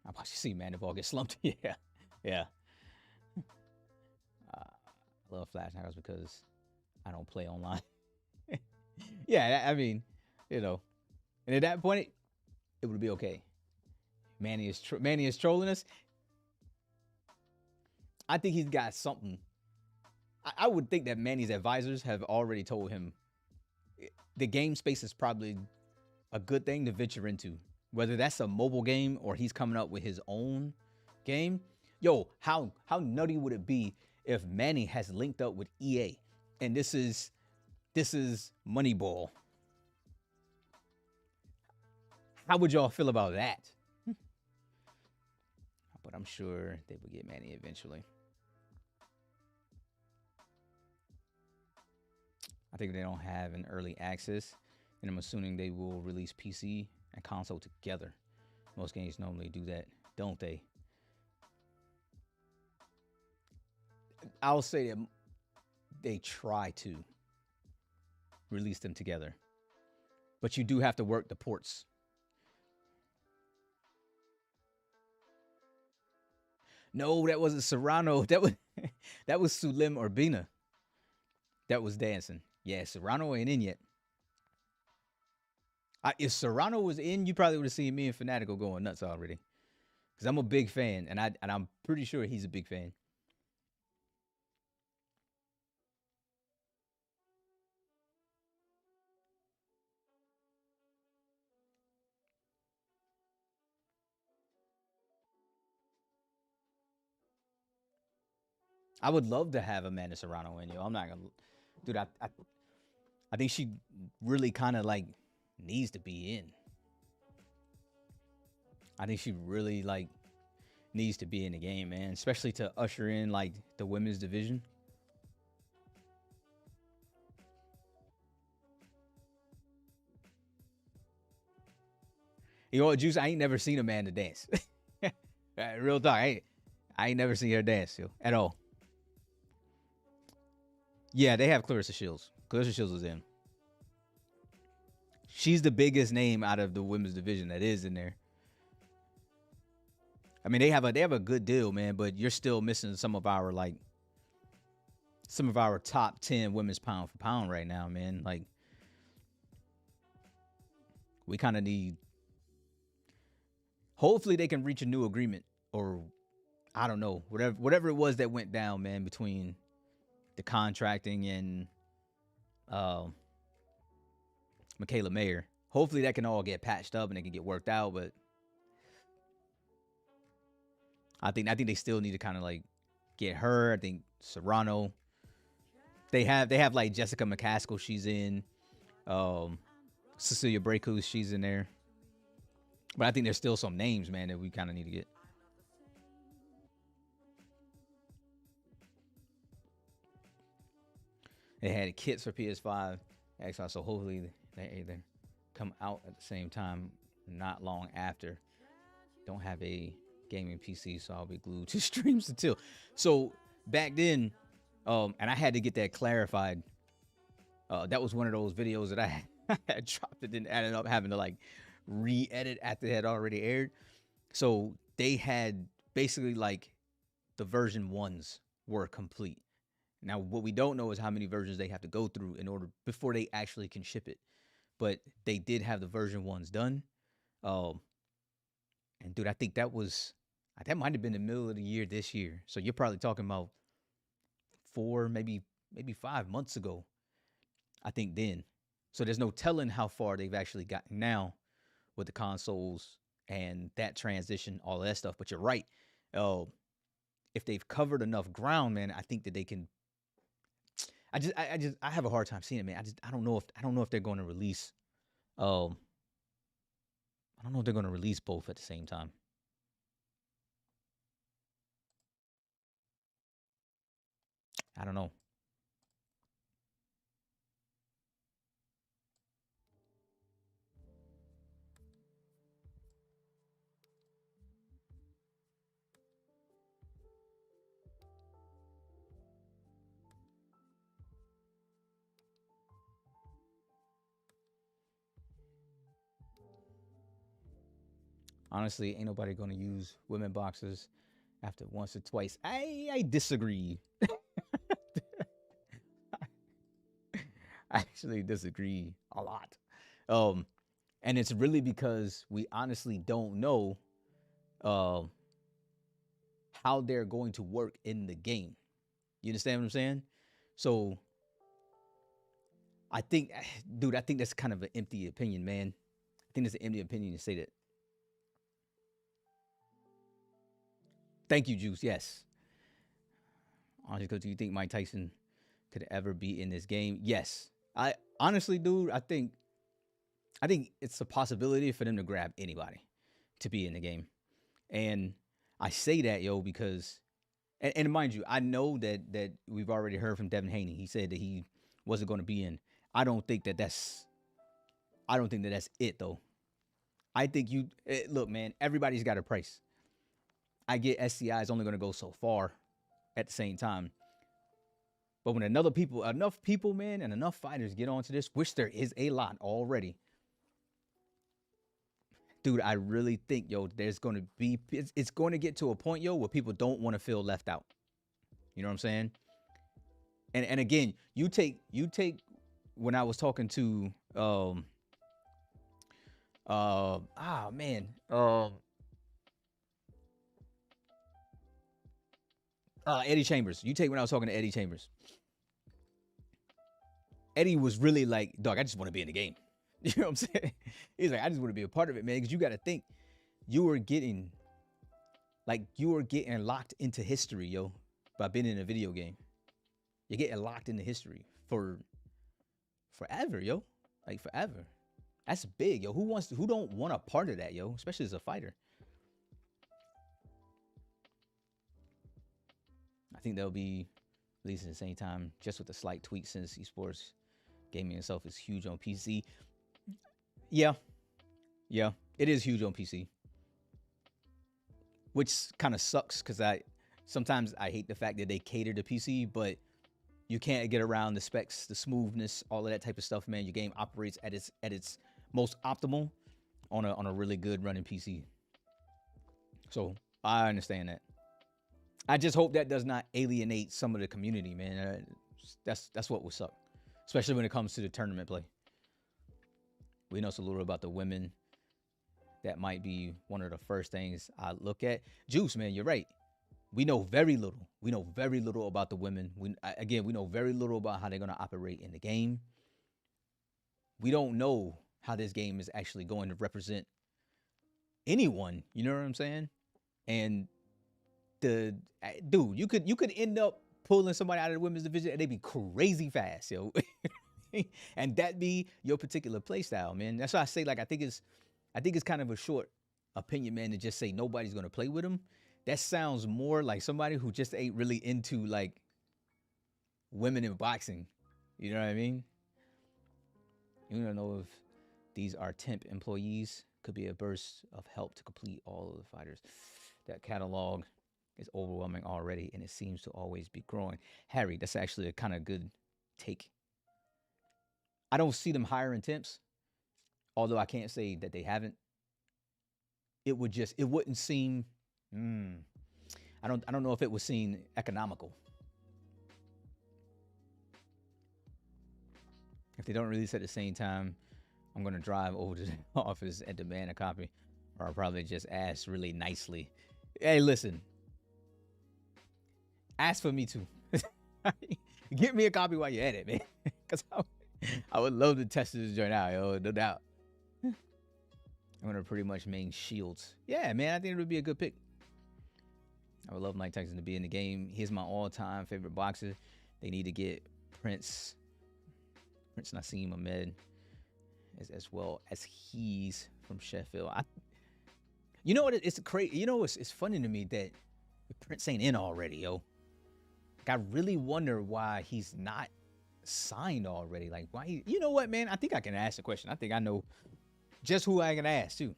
Speaker 1: I'm about to see Mandival get slumped. Yeah. Yeah. I love Flash Knockouts because I don't play online. Yeah, I mean, you know, and at that point, it would be okay. Manny is trolling us. I think he's got something. I would think that Manny's advisors have already told him the game space is probably a good thing to venture into. Whether that's a mobile game or he's coming up with his own game. Yo, how nutty would it be if Manny has linked up with EA and this is Moneyball? How would y'all feel about that? But I'm sure they will get Manny eventually. I think they don't have an early access, and I'm assuming they will release PC and console together. Most games normally do that, don't they? I'll say that they try to release them together, but you do have to work the ports. No, that wasn't Serrano. That was Sulim Urbina. That was dancing. Yeah, Serrano ain't in yet. If Serrano was in, you probably would have seen me and Fanatical going nuts already. Because I'm a big fan, and I'm pretty sure he's a big fan. I would love to have Amanda Serrano in, yo. I'm not gonna, dude. I think she really kind of like needs to be in. I think she really like needs to be in the game, man. Especially to usher in like the women's division. You know what, Juice? I ain't never seen Amanda dance. Real talk. I ain't never seen her dance, yo, at all. Yeah, they have Clarissa Shields. Clarissa Shields is in. She's the biggest name out of the women's division that is in there. I mean, they have a good deal, man, but you're still missing some of our top 10 women's pound for pound right now, man. Like, we kind of need. Hopefully, they can reach a new agreement, or I don't know, whatever it was that went down, man, between the contracting and Michaela Mayer. Hopefully that can all get patched up and it can get worked out. But I think they still need to kind of like get her. I think Serrano. They have like Jessica McCaskill. She's in. Cecilia Brecus. She's in there. But I think there's still some names, man, that we kind of need to get. They had kits for PS5, Xbox, so hopefully they either come out at the same time, not long after. Don't have a gaming PC, so I'll be glued to streams until. So back then, and I had to get that clarified. That was one of those videos that I had dropped it and ended up having to like re-edit after it had already aired. So they had basically like the version 1s were complete. Now, what we don't know is how many versions they have to go through in order before they actually can ship it. But they did have the version 1s done. And dude, I think that might have been the middle of the year this year. So you're probably talking about 4, maybe 5 months ago. I think then. So there's no telling how far they've actually gotten now with the consoles and that transition, all of that stuff. But you're right. if they've covered enough ground, man, I think that they can. I have a hard time seeing it, man. I don't know if they're going to release. Um, I don't know if they're going to release both at the same time. I don't know. Honestly, ain't nobody going to use women boxers after once or twice. I disagree. I actually disagree a lot. Um, and it's really because we honestly don't know uh, how they're going to work in the game. You understand what I'm saying? So I think, dude, I think that's kind of an empty opinion, man. I think it's an empty opinion to say that. Thank you, Juice. Yes. Honestly, do you think Mike Tyson could ever be in this game? Yes. I honestly, dude, I think it's a possibility for them to grab anybody to be in the game. And I say that, yo, because and mind you, I know that we've already heard from Devin Haney. He said that he wasn't going to be in. I don't think that that's I don't think that that's it though. I think look, man, everybody's got a price. I get SCI is only going to go so far at the same time. But when enough people, man, and enough fighters get onto this, which there is a lot already, dude, I really think, yo, there's going to be, it's going to get to a point, yo, where people don't want to feel left out. You know what I'm saying? And again, you take when I was talking to man Eddie Chambers. You take when I was talking to Eddie Chambers. Eddie was really like, dog, I just want to be in the game. You know what I'm saying? He's like, I just want to be a part of it, man. Because you got to think, you were getting locked into history, yo, by being in a video game. You're getting locked into history for forever, yo. Like forever. That's big, yo. Who don't want a part of that, yo? Especially as a fighter. I think they'll be released at the same time, just with a slight tweak since esports gaming itself is huge on PC. Yeah, it is huge on PC, which kind of sucks because sometimes I hate the fact that they cater to PC, but you can't get around the specs, the smoothness, all of that type of stuff, man. Your game operates at its most optimal on a really good running PC. So I understand that. I just hope that does not alienate some of the community, man. That's what would suck, especially when it comes to the tournament play. We know so little about the women. That might be one of the first things I look at. Juice, man, you're right. We know very little. We know very little about the women. We know very little about how they're going to operate in the game. We don't know how this game is actually going to represent anyone. You know what I'm saying? And dude, you could end up pulling somebody out of the women's division and they'd be crazy fast, yo. And that be your particular play style, man. That's why I say, like, I think it's kind of a short opinion, man, to just say nobody's gonna play with him. That sounds more like somebody who just ain't really into like women in boxing. You know what I mean? You don't know if these are temp employees. Could be a burst of help to complete all of the fighters. That catalog is overwhelming already, and it seems to always be growing. Harry, that's actually a kind of good take. I don't see them hiring temps, although I can't say that they haven't. It wouldn't seem. I don't know if it would seem economical. If they don't release at the same time, I'm gonna drive over to the office and demand a copy, or I'll probably just ask really nicely. Hey, listen. Ask for me too. Get me a copy while you're at it, man. Because I would love to test this joint out, yo, no doubt. I'm gonna pretty much main Shields. Yeah, man, I think it would be a good pick. I would love Mike Tyson to be in the game. He's my all-time favorite boxer. They need to get Prince Nassim Ahmed as well as he's from Sheffield. You know what? It's crazy. You know, it's funny to me that Prince ain't in already, yo. Like, I really wonder why he's not signed already. Like, why? You know what, man? I think I can ask the question. I think I know just who I can ask too.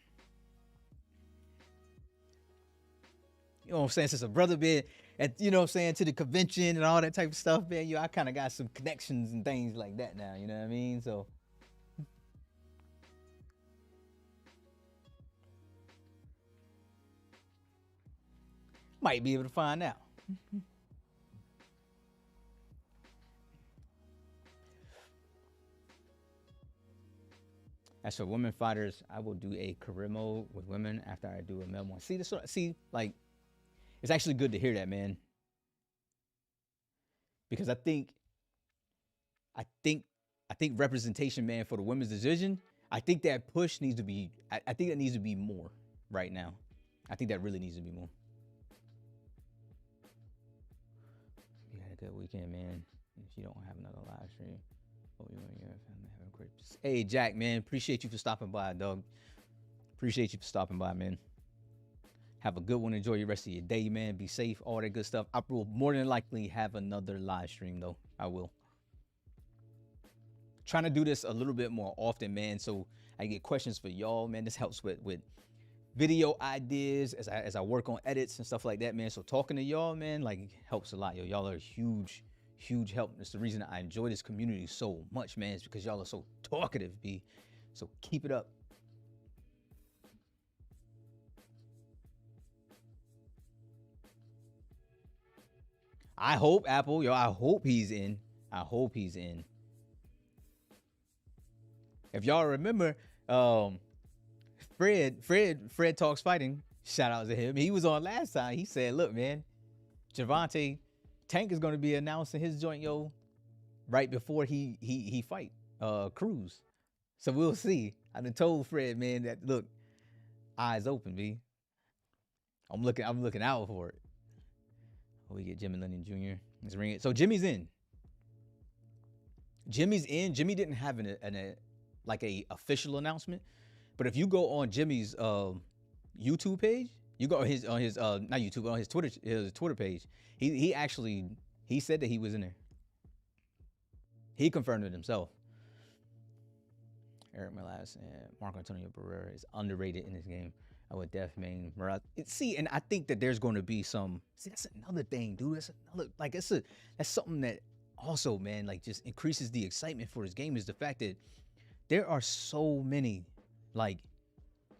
Speaker 1: You know what I'm saying? Since a brother been at, you know what I'm saying, to the convention and all that type of stuff, man, I kind of got some connections and things like that now. You know what I mean? So. Might be able to find out. As for women fighters, I will do a career mode with women after I do a male one. See, like, it's actually good to hear that, man. Because I think representation, man, for the women's division, I think that push needs to be, I think that needs to be more right now. I think that really needs to be more. You had a good weekend, man. If you don't have another live stream, hope you and your family have a great. Hey, Jack, man, appreciate you for stopping by, dog. Appreciate you for stopping by, man. Have a good one. Enjoy the rest of your day, man. Be safe, all that good stuff. I will more than likely have another live stream, though. I will. Trying to do this a little bit more often, man, so I get questions for y'all, man. This helps with video ideas as I work on edits and stuff like that, man. So talking to y'all, man, like, helps a lot, yo. Y'all are a huge help. That's the reason I enjoy this community so much, man. It's because y'all are so talkative, B. So keep it up. I hope, Apple, yo, I hope he's in. I hope he's in. If y'all remember, Fred Talks Fighting, shout out to him. He was on last time. He said, look, man, Javante Tank is going to be announcing his joint, yo, right before he fight Cruz. So we'll see. I done told Fred, man, that, look, eyes open, B. I'm looking out for it. We get Jimmy Lennon Jr. Let's ring it. So Jimmy's in. Jimmy didn't have an official announcement, but if you go on Jimmy's YouTube page, you go on his not YouTube, on his Twitter page, he said that he was in there. He confirmed it himself. Eric Melas and Marco Antonio Barrera is underrated in this game. I would definitely mean see, and I think that there's going to be some. See, that's another thing, dude. That's another, like, that's something that also, man, like, just increases the excitement for this game, is the fact that there are so many, like,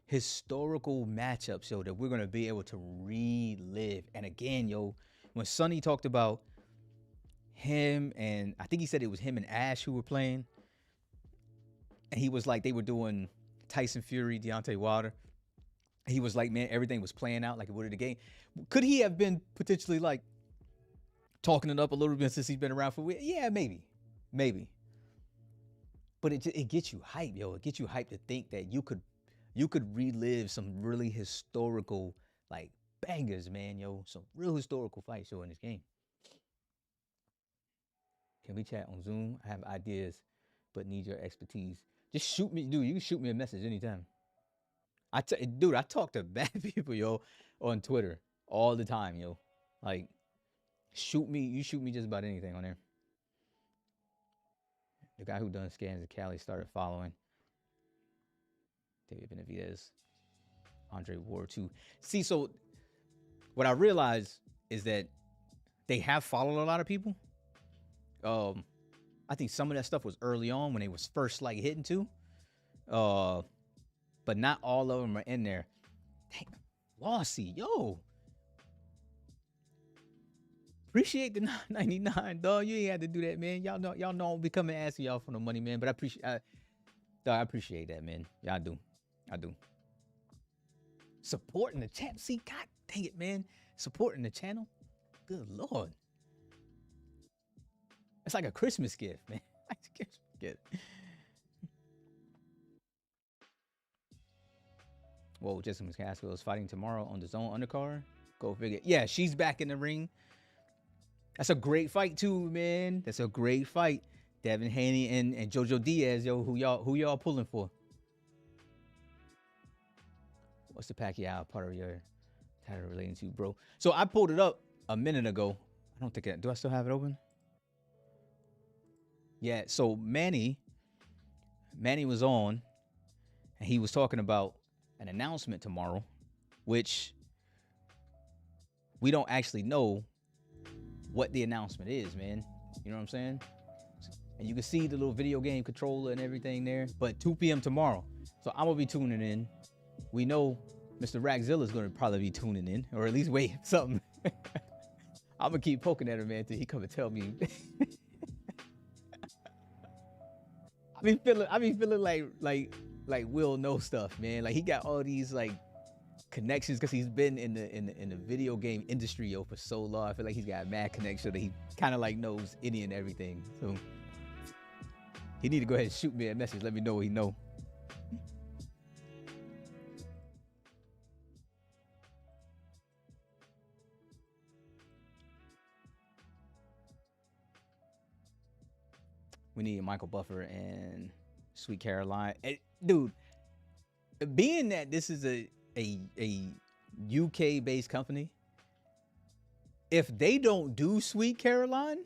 Speaker 1: historical matchups, yo, that we're gonna be able to relive. And again, yo, when Sonny talked about him, and I think he said it was him and Ash who were playing, and he was like, they were doing Tyson Fury, Deontay Wilder. He was like, man, everything was playing out like it would in the game. Could he have been potentially, like, talking it up a little bit since he's been around for? Yeah, maybe. But it gets you hype, yo. It gets you hype to think that you could relive some really historical, like, bangers, man, yo. Some real historical fights, yo, in this game. Can we chat on Zoom? I have ideas, but need your expertise. Just shoot me, dude. You can shoot me a message anytime. Dude, I talk to bad people, yo, on Twitter all the time, yo. Like, you shoot me just about anything on there. The guy who done scans in Cali started following. David Benavidez, Andre Ward too. See, so what I realized is that they have followed a lot of people. I think some of that stuff was early on when they was first, like, hitting too. But not all of them are in there. Dang, Lossy, yo. Appreciate the $9.99, dog. You ain't had to do that, man. Y'all know I'll be coming asking y'all for no money, man. But I appreciate that, man. Yeah, I do. Supporting the channel. See, god dang it, man. Supporting the channel. Good Lord. It's like a Christmas gift, man. Like a Christmas gift. Whoa, Jessica McCaskill is fighting tomorrow on the Zone undercard. Go figure. Yeah, she's back in the ring. That's a great fight too, man. That's a great fight. Devin Haney and JoJo Diaz, yo, who y'all pulling for? What's the Pacquiao part of your title relating to, bro? So I pulled it up a minute ago. I don't think do I still have it open? Yeah. So Manny was on, and he was talking about an announcement tomorrow, which we don't actually know what the announcement is, man. You know what I'm saying? And you can see the little video game controller and everything there. But 2 p.m. tomorrow. So I'm going to be tuning in. We know Mr. Rackzilla is going to probably be tuning in, or at least wait something. I'm going to keep poking at him, man, until he come and tell me. I be feeling like Will know stuff, man. Like he got all these like connections because he's been in the video game industry, yo, for so long. I feel like he's got a mad connection that he kind of like knows any and everything. So he need to go ahead and shoot me a message. Let me know what he know. We need Michael Buffer and Sweet Caroline. Dude, being that this is a UK based company, if they don't do Sweet Caroline,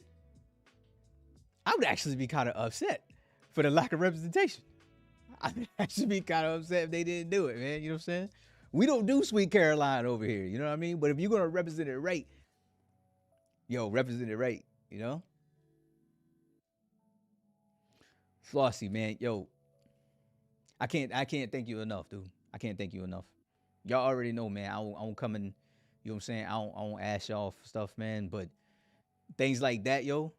Speaker 1: I would actually be kind of upset for the lack of representation. I'd actually be kind of upset if they didn't do it, man. You know what I'm saying? We don't do Sweet Caroline over here. You know what I mean? But if you're going to represent it right, yo, represent it right, you know? Flossie, man, yo, I can't thank you enough, dude. I can't thank you enough. Y'all already know, man. I won't come in, you know what I'm saying? I won't ask y'all for stuff, man. But things like that, yo,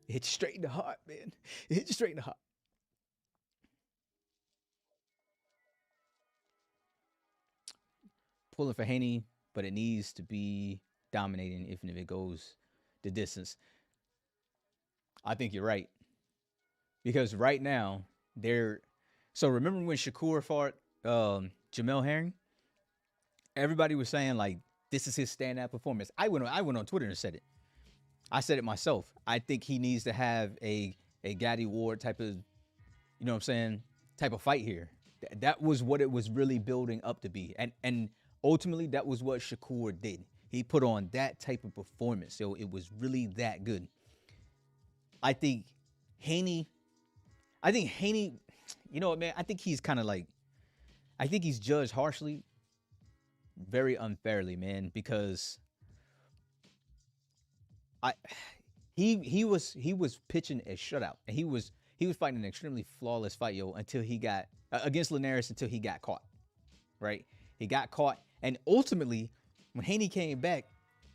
Speaker 1: it hits you straight in the heart, man. It hits you straight in the heart. Pulling for Haney, but it needs to be dominating even if it goes the distance. I think you're right. Because right now, they're so remember when Shakur fought Jamel Herring? Everybody was saying like this is his standout performance. I went on Twitter and said it. I said it myself. I think he needs to have a Gaddy Ward type of, you know what I'm saying, type of fight here. That was what it was really building up to be. And ultimately that was what Shakur did. He put on that type of performance. So it was really that good. I think Haney, you know what, man? I think he's kind of like, I think he's judged harshly, very unfairly, man, because he was pitching a shutout, and he was fighting an extremely flawless fight, yo, until he got against Linares until he got caught, right? He got caught, and ultimately, when Haney came back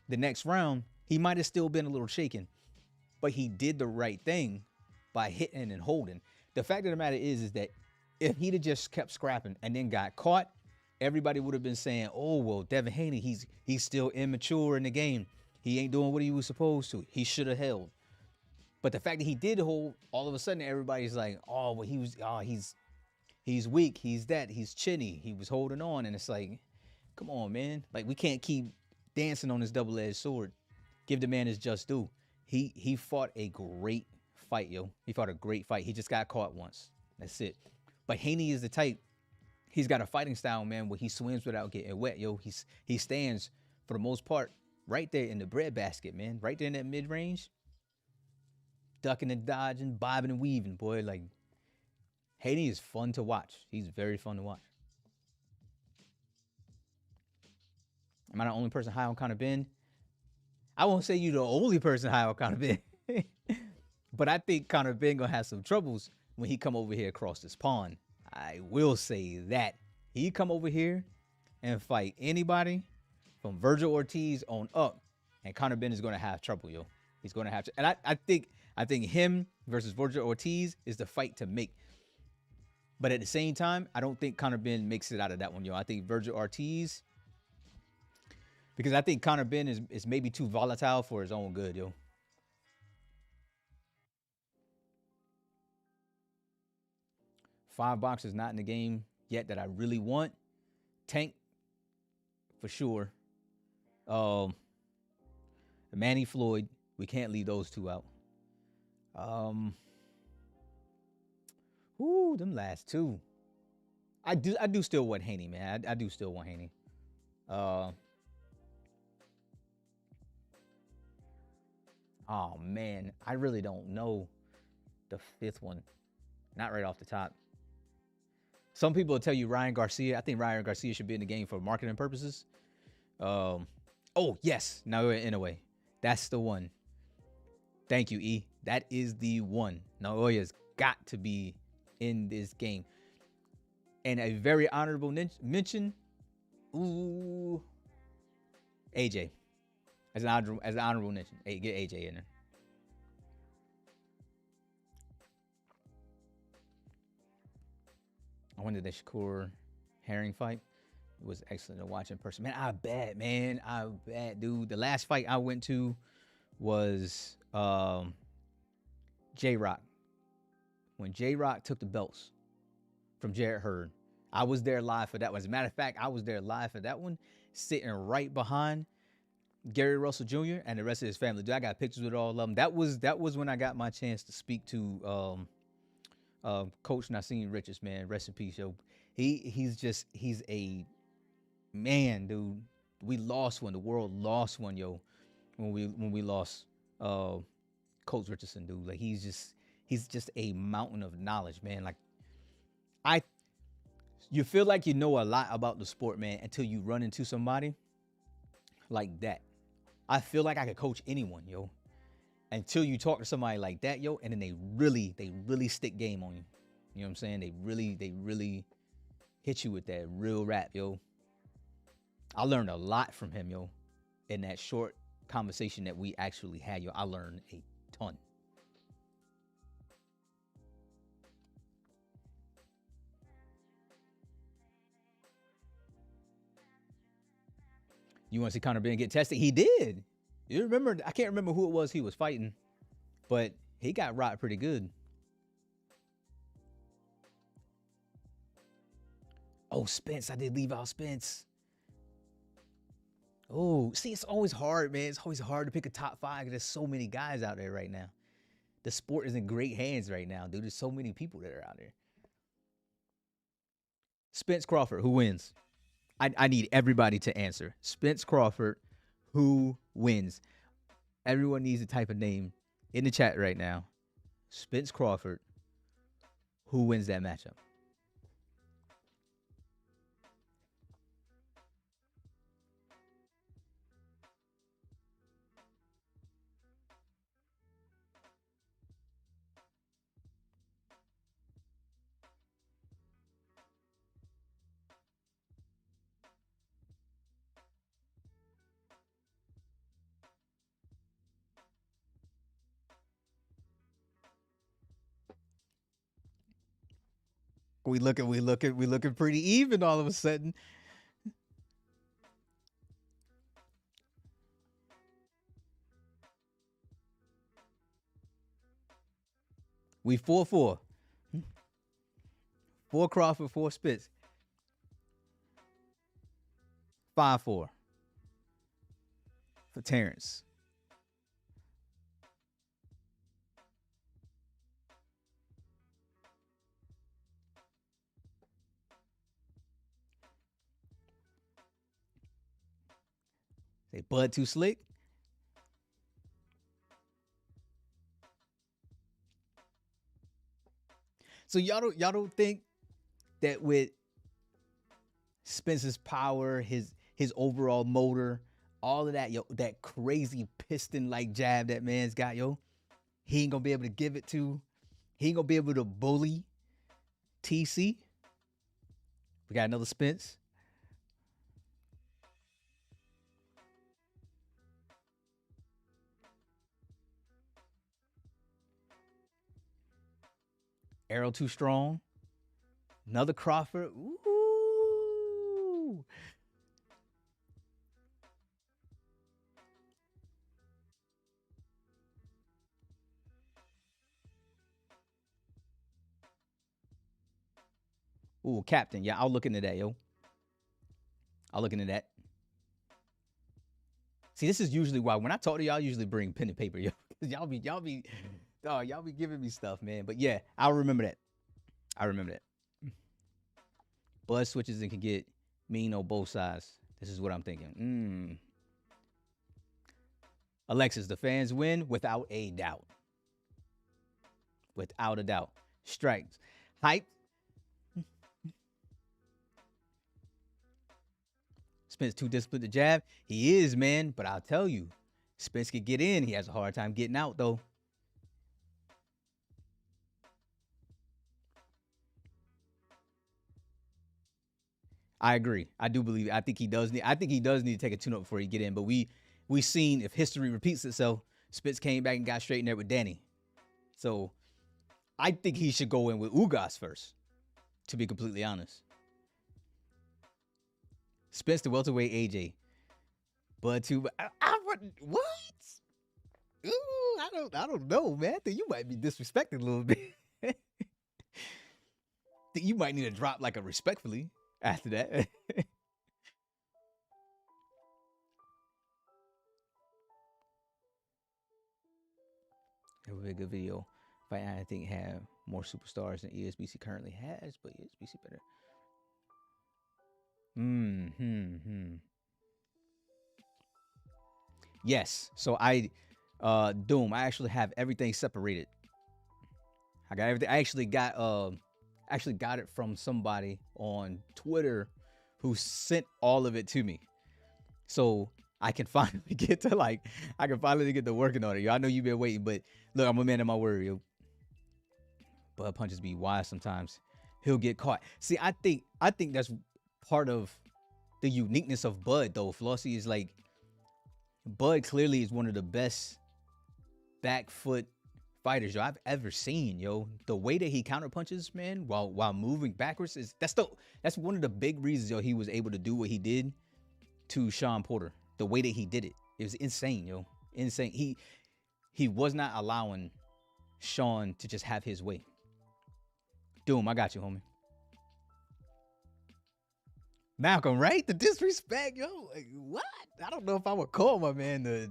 Speaker 1: the next round, he might have still been a little shaken, but he did the right thing by hitting and holding. The fact of the matter is that if he'd have just kept scrapping and then got caught, everybody would have been saying, "Oh well, Devin Haney, he's still immature in the game. He ain't doing what he was supposed to. He should have held." But the fact that he did hold, all of a sudden everybody's like, "Oh well, he's weak. He's chinny. He was holding on," and it's like, come on, man. Like we can't keep dancing on this double-edged sword. Give the man his just due. He fought a great fight, yo. He fought a great fight. He just got caught once. That's it. But Haney is the type. He's got a fighting style, man, where he swims without getting wet, yo. He stands for the most part right there in the breadbasket, man. Right there in that mid range, ducking and dodging, bobbing and weaving, boy. Like Haney is fun to watch. He's very fun to watch. Am I the only person high on Conor Ben? I won't say you're the only person high on Conor Ben. But I think Conor Ben gonna have some troubles when he come over here across this pond. I will say that. He come over here and fight anybody from Virgil Ortiz on up, and Conor Ben is gonna have trouble, yo. He's gonna have to. And I think him versus Virgil Ortiz is the fight to make. But at the same time, I don't think Conor Ben makes it out of that one, yo. I think Virgil Ortiz, because I think Conor Ben is maybe too volatile for his own good, yo. $5 not in the game yet that I really want. Tank for sure. Um, Manny Floyd, we can't leave those two out. Um, Ooh, them last two. I do still want Haney, man. I do still want Haney. Uh, oh man, I really don't know the fifth one. Not right off the top. Some people will tell you Ryan Garcia. I think Ryan Garcia should be in the game for marketing purposes. Um, oh yes, Naoya Inoue. That's the one. Thank you, E. That is the one. Naoya's got to be in this game. And a very honorable mention. Ooh, AJ. As an honorable mention. Hey, get AJ in there. I went to the Shakur Herring fight. It was excellent to watch in person. Man, I bet, man. I bet, dude. The last fight I went to was J Rock. When J Rock took the belts from Jarrett Hurd. I was there live for that one. As a matter of fact, I was there live for that one, sitting right behind Gary Russell Jr. and the rest of his family. Dude, I got pictures with all of them. That was when I got my chance to speak to Coach Nassim Richards, man. Rest in peace, yo. He's a man, dude. We lost one. The world lost one, yo, when we lost Coach Richardson, dude. Like he's just a mountain of knowledge, man. Like I you feel like you know a lot about the sport, man, until you run into somebody like that. I feel like I could coach anyone, yo, until you talk to somebody like that, yo, and then they really stick game on you. You know what I'm saying? They really hit you with that real rap, yo. I learned a lot from him, yo, in that short conversation that we actually had, yo. I learned a ton. You want to see Conor Ben get tested? He did. You remember? I can't remember who it was he was fighting, but he got rocked pretty good. Oh, Spence. I did leave out Spence. Oh, see, it's always hard, man. It's always hard to pick a top five because there's so many guys out there right now. The sport is in great hands right now, dude. There's so many people that are out there. Spence Crawford, who wins? I need everybody to answer. Spence Crawford, who wins? Everyone needs to type a name in the chat right now. Spence Crawford, who wins that matchup? We looking pretty even all of a sudden. We 4-4. 4 Crawford, 4 Spitz. 5-4 for Terrence. Say Bud too slick. So y'all don't think that with Spence's power, his overall motor, all of that, yo, that crazy piston like jab that man's got, yo, he ain't gonna be able to give it to. He ain't gonna be able to bully TC. We got another Spence. Arrow too strong. Another Crawford. Ooh. Ooh, Captain. Yeah, I'll look into that, yo. I'll look into that. See, this is usually why when I talk to y'all, I usually bring pen and paper, yo. Y'all be giving me stuff, man. But yeah, I'll remember that. I remember that. Bud switches and can get mean on both sides. This is what I'm thinking. Alexis, the fans win without a doubt. Without a doubt. Strikes. Hype. Spence too disciplined to jab. He is, man. But I'll tell you, Spence can get in. He has a hard time getting out, though. I agree. I do believe. I think he does need. I think he does need to take a tune-up before he get in. But we seen if history repeats itself, Spence came back and got straight in there with Danny. So I think he should go in with Ugas first. To be completely honest, Spence the welterweight AJ, but to what? Ooh, I don't know, man. I think you might be disrespected a little bit. Think you might need to drop like a respectfully after that. It would be a good video. Fight I think have more superstars than ESBC currently has, but ESBC better. Yes. So Doom, I actually have everything separated. I got everything. I actually got it from somebody on Twitter who sent all of it to me. So I can finally get to working on it. Yo, I know you've been waiting, but look, I'm a man of my word, yo. Bud punches be wise sometimes. He'll get caught. See, I think that's part of the uniqueness of Bud, though. Flossie is like, Bud clearly is one of the best back foot fighters, yo, I've ever seen, yo. The way that he counter punches, man, while moving backwards that's one of the big reasons, yo, he was able to do what he did to Sean Porter. The way that he did it, it was insane, yo, insane. He was not allowing Sean to just have his way. Doom, I got you, homie. Malcolm, right? The disrespect, yo. Like, what? I don't know if I would call my man the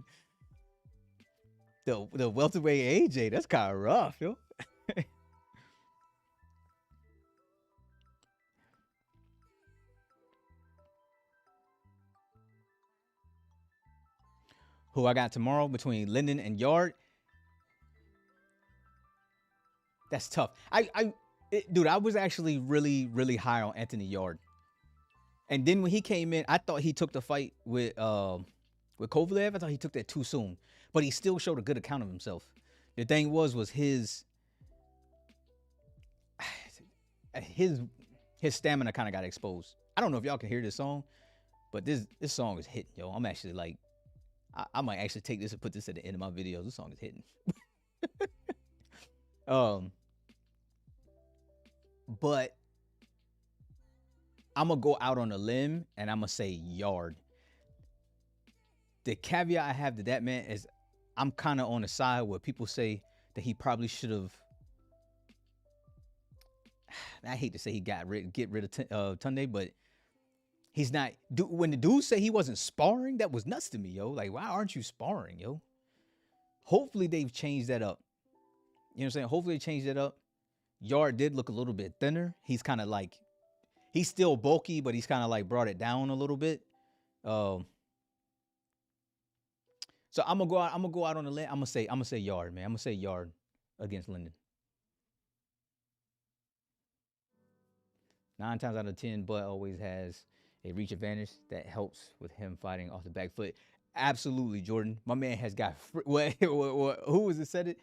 Speaker 1: welterweight AJ. That's kind of rough, yo. Who I got tomorrow between Linden and Yard? That's tough. Dude, I was actually really, really high on Anthony Yard. And then when he came in, I thought he took the fight with Kovalev. I thought he took that too soon. But he still showed a good account of himself. The thing was his stamina kind of got exposed. I don't know if y'all can hear this song, but this song is hitting, yo. I'm actually like, I might actually take this and put this at the end of my videos. This song is hitting. But I'm going to go out on a limb and I'm going to say Yard. The caveat I have to that, man, is I'm kind of on the side where people say that he probably should have. I hate to say get rid of Tunde, but he's not. When the dude say he wasn't sparring, that was nuts to me, yo. Like, why aren't you sparring, yo? Hopefully they've changed that up. You know what I'm saying? Hopefully they changed that up. Yard did look a little bit thinner. He's kind of like, he's still bulky, but he's kind of like brought it down a little bit. So I'm gonna go out on the limb. I'm gonna say Yard, man. I'm gonna say Yard against Linden. 9 times out of 10, Bud always has a reach advantage that helps with him fighting off the back foot. Absolutely, Jordan. My man has got who was it said it?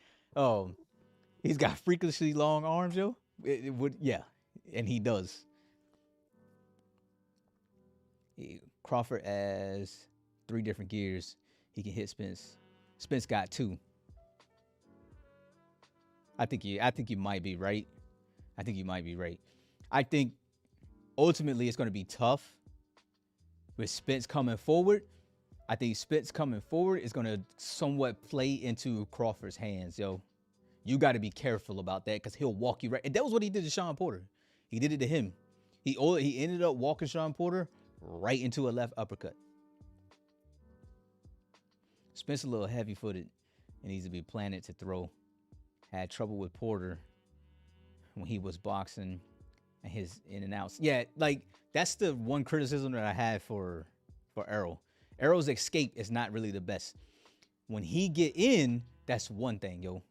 Speaker 1: He's got freakishly long arms, yo. It would, yeah, and he does. Crawford has 3 different gears. He can hit Spence. Spence got 2. I think you might be right. I think you might be right. I think ultimately it's going to be tough with Spence coming forward. I think Spence coming forward is going to somewhat play into Crawford's hands, yo. You got to be careful about that because he'll walk you right. And that was what he did to Sean Porter. He did it to him. He ended up walking Sean Porter right into a left uppercut. Spence a little heavy-footed and needs to be planted to throw. Had trouble with Porter when he was boxing and his in and outs. Yeah, like that's the one criticism that I had for Errol. Errol's escape is not really the best. When he get in, that's one thing, yo.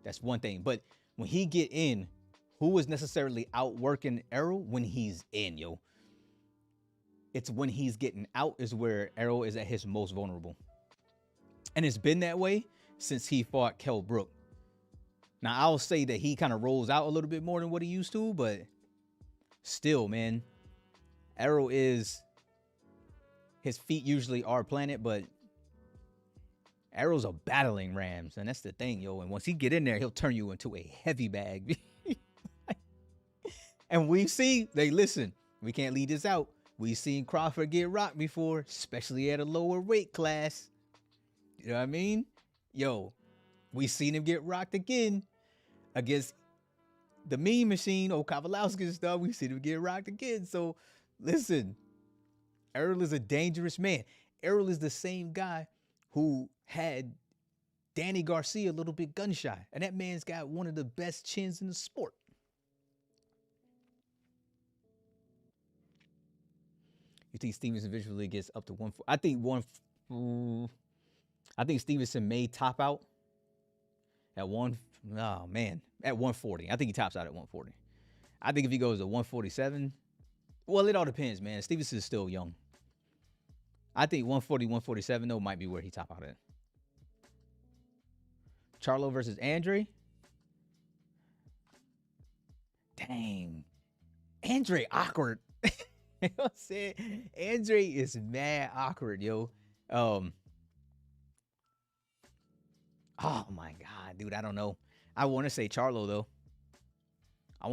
Speaker 1: That's one thing. But when he get in, who is necessarily outworking Errol when he's in, yo? It's when he's getting out is where Errol is at his most vulnerable. And it's been that way since he fought Kell Brook. Now, I'll say that he kind of rolls out a little bit more than what he used to, but still, man, Errol is, his feet usually are planted, but Errol's a battling rams, and that's the thing, yo. And once he get in there, he'll turn you into a heavy bag. And we've seen, listen, we can't leave this out. We've seen Crawford get rocked before, especially at a lower weight class. You know what I mean? Yo, we seen him get rocked again against the Mean Machine, old Kowalowski and stuff. We seen him get rocked again. So, listen, Errol is a dangerous man. Errol is the same guy who had Danny Garcia a little bit gun shy. And that man's got one of the best chins in the sport. You think Stevenson eventually gets up to 140? I think Stevenson may top out at at 140. I think he tops out at 140. I think if he goes to 147, well, it all depends, man. Stevenson is still young. I think 140, 147, though, might be where he top out at. Charlo versus Andre. Dang. Andre awkward. You know what I'm saying? Andre is mad awkward, yo. Oh my God, dude. I don't know. I want to say Charlo, though. I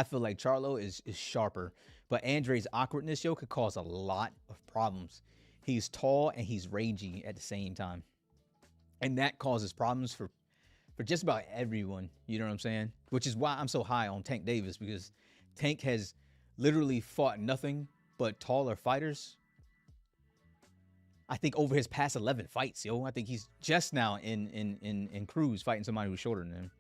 Speaker 1: feel like Charlo is sharper. But Andre's awkwardness, yo, could cause a lot of problems. He's tall and he's rangy at the same time. And that causes problems for just about everyone. You know what I'm saying? Which is why I'm so high on Tank Davis, because Tank has literally fought nothing but taller fighters. I think over his past 11 fights, yo. I think he's just now in Cruz fighting somebody who's shorter than him.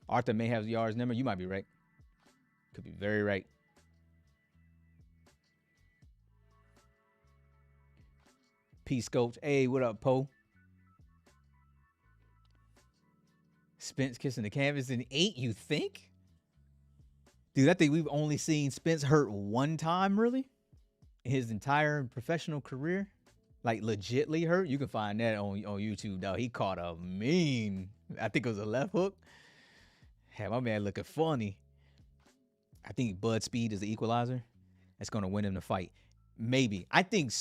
Speaker 1: Arthur may have Yar's number. You might be right. Could be very right. P Scopes. Hey, what up, Poe? Spence kissing the canvas in 8, you think? Dude, I think we've only seen Spence hurt one time, really? His entire professional career. Like, legitly hurt. You can find that on YouTube, dog. He caught a mean, I think it was a left hook. Had my man looking funny. I think Bud's speed is the equalizer. That's going to win him the fight. Maybe. I think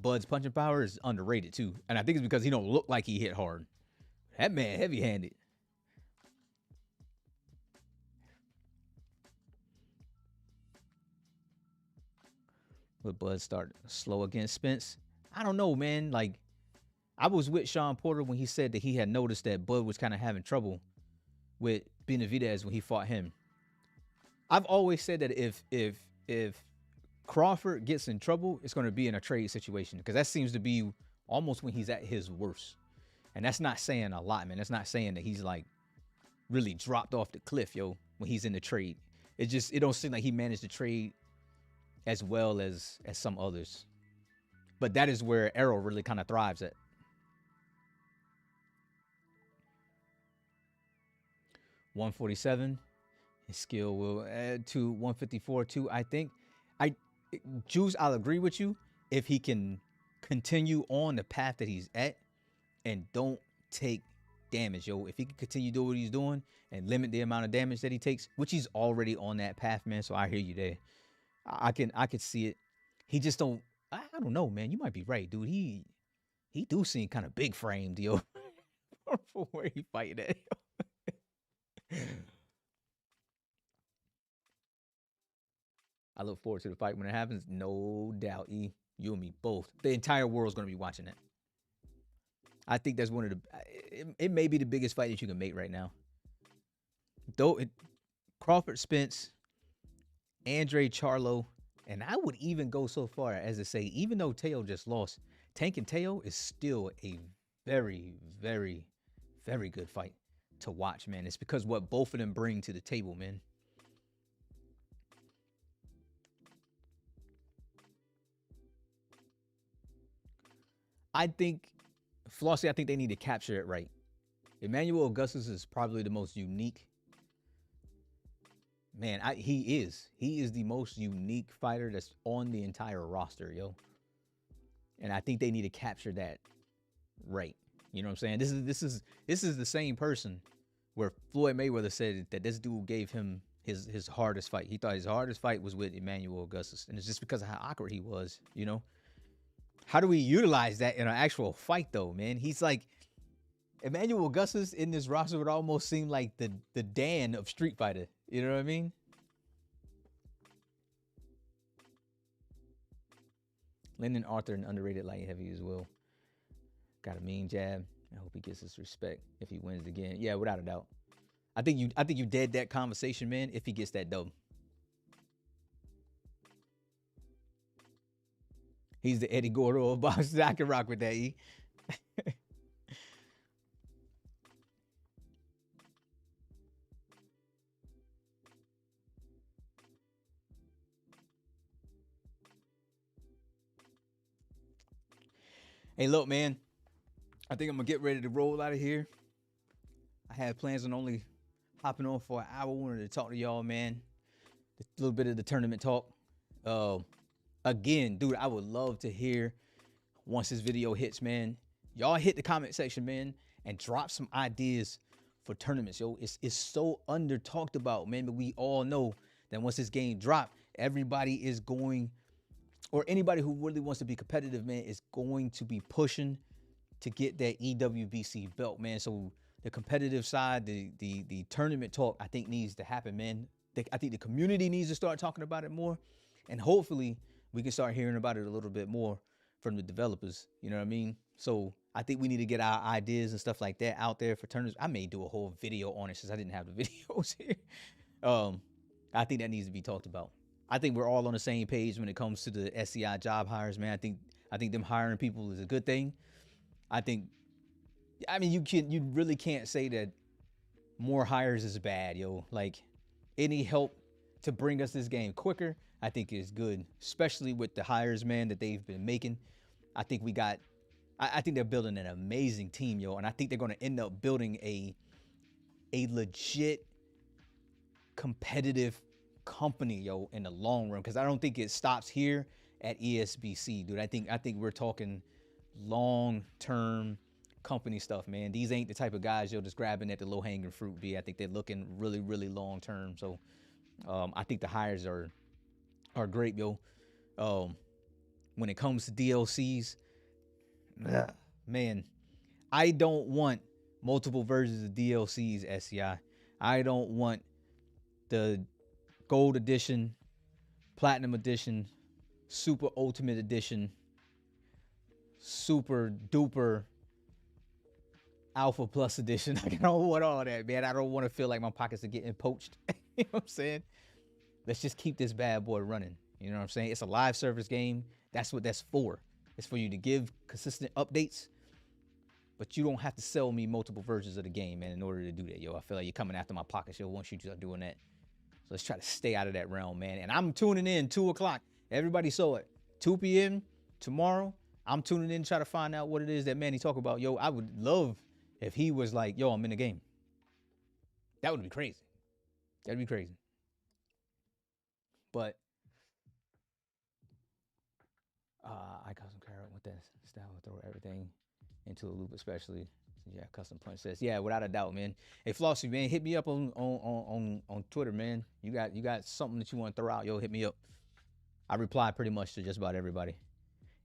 Speaker 1: Bud's punching power is underrated, too. And I think it's because he don't look like he hit hard. That man heavy-handed. Would Bud start slow against Spence? I don't know, man. Like, I was with Sean Porter when he said that he had noticed that Bud was kind of having trouble with Benavidez when he fought him. I've always said that if Crawford gets in trouble, it's going to be in a trade situation, because that seems to be almost when he's at his worst. And that's not saying a lot, man. That's not saying that he's like really dropped off the cliff, yo, when he's in the trade. It don't seem like he managed to trade as well as some others. But that is where Errol really kind of thrives at. $147. His skill will add to 154 too. I think Juice, I'll agree with you if he can continue on the path that he's at and don't take damage, yo. If he can continue doing what he's doing and limit the amount of damage that he takes, which he's already on that path, man. So I hear you there. I could see it. He just don't. I don't know, man. You might be right, dude. He do seem kind of big framed, yo, for where he fighting at. I look forward to the fight when it happens. No doubt, E. You and me both. The entire world's gonna be watching it. I think that's one of the. It may be the biggest fight that you can make right now. Though Crawford Spence, Andre Charlo, and I would even go so far as to say, even though Teo just lost, Tank and Teo is still a very, very, very good fight to watch, man. It's because what both of them bring to the table, man. I think, Flossie, I think they need to capture it right. Emmanuel Augustus is probably the most unique. Man, he is. He is the most unique fighter that's on the entire roster, yo. And I think they need to capture that right. You know what I'm saying? This is the same person where Floyd Mayweather said that this dude gave him his hardest fight. He thought his hardest fight was with Emmanuel Augustus, and it's just because of how awkward he was. You know, how do we utilize that in an actual fight, though, man? He's like Emmanuel Augustus in this roster would almost seem like the Dan of Street Fighter. You know what I mean? Lyndon Arthur, an underrated light heavy as well. Got a mean jab. I hope he gets his respect if he wins again. Yeah, without a doubt. I think you dead that conversation, man, if he gets that dub. He's the Eddie Gordo of boxing. I can rock with that, E. Hey, look, man. I think I'm going to get ready to roll out of here. I had plans on only hopping on for an hour. I wanted to talk to y'all, man. A little bit of the tournament talk. Again, dude, I would love to hear once this video hits, man. Y'all hit the comment section, man, and drop some ideas for tournaments, yo. It's so under talked about, man, but we all know that once this game drop, everybody is going, or anybody who really wants to be competitive, man, is going to be pushing to get that EWBC belt, man. So the competitive side, the tournament talk, I think needs to happen, man. I think the community needs to start talking about it more, and hopefully we can start hearing about it a little bit more from the developers. You know what I mean? So I think we need to get our ideas and stuff like that out there for tournaments. I may do a whole video on it since I didn't have the videos here. I think that needs to be talked about. I think we're all on the same page when it comes to the SCI job hires, man. I think them hiring people is a good thing. I mean, you really can't say that more hires is bad, yo. Like, any help to bring us this game quicker, I think is good, especially with the hires, man, that they've been making. I think I think they're building an amazing team, yo, and I think they're going to end up building a legit competitive company, yo, in the long run, because I don't think it stops here at ESBC, dude. I think we're talking long-term company stuff, man. These ain't the type of guys, yo, just grabbing at the low-hanging fruit, B. I think they're looking really, really long-term. So I think the hires are great, yo. When it comes to DLCs, man, I don't want multiple versions of DLCs, SCI. I don't want the gold edition, platinum edition, super ultimate edition, super duper alpha plus edition. I don't want all that, man. I don't want to feel like my pockets are getting poached. You know what I'm saying? Let's just keep this bad boy running. You know what I'm saying? It's a live service game. That's what that's for. It's for you to give consistent updates, but you don't have to sell me multiple versions of the game, man, in order to do that, yo. I feel like you're coming after my pockets, yo, once you start doing that. So let's try to stay out of that realm, man. And I'm tuning in 2 o'clock. Everybody saw it. 2 p.m. tomorrow. I'm tuning in to try to find out what it is that Manny talk about. Yo, I would love if he was like, yo, I'm in the game. That would be crazy. That'd be crazy. But I got some carrot with that style. Throw everything into a loop, especially. Yeah, custom punch says, yeah, without a doubt, man. Hey, Flossie, man, hit me up on Twitter, man. You got something that you want to throw out, yo, hit me up. I reply pretty much to just about everybody.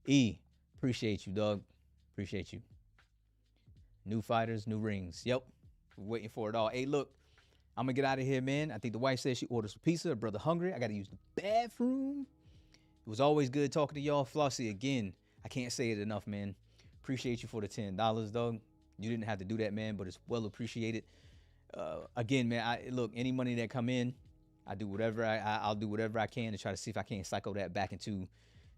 Speaker 1: E, appreciate you, dog. Appreciate you. New fighters, new rings. Yep. We're waiting for it all. Hey, look, I'm going to get out of here, man. I think the wife said she ordered some pizza. Her brother hungry. I got to use the bathroom. It was always good talking to y'all. Flossie, again, I can't say it enough, man. Appreciate you for the $10, dog. You didn't have to do that, man, but it's well appreciated. Again, man, look, any money that come in, I do whatever I'll do whatever I can to try to see if I can't cycle that back into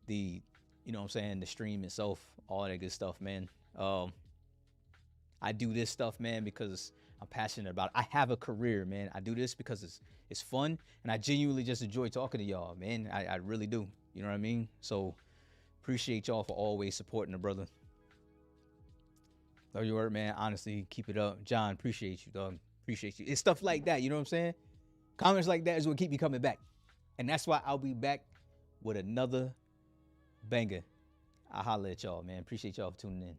Speaker 1: the you know what I'm saying, the stream itself, all that good stuff, man. I do this stuff, man, because I'm passionate about it. I have a career, man. I do this because it's fun, and I genuinely just enjoy talking to y'all, man. I really do. You know what I mean? So appreciate y'all for always supporting the brother. Love your word, man. Honestly, keep it up. John, appreciate you, dog. Appreciate you. It's stuff like that, you know what I'm saying? Comments like that is what keep me coming back. And that's why I'll be back with another banger. I'll holler at y'all, man. Appreciate y'all for tuning in.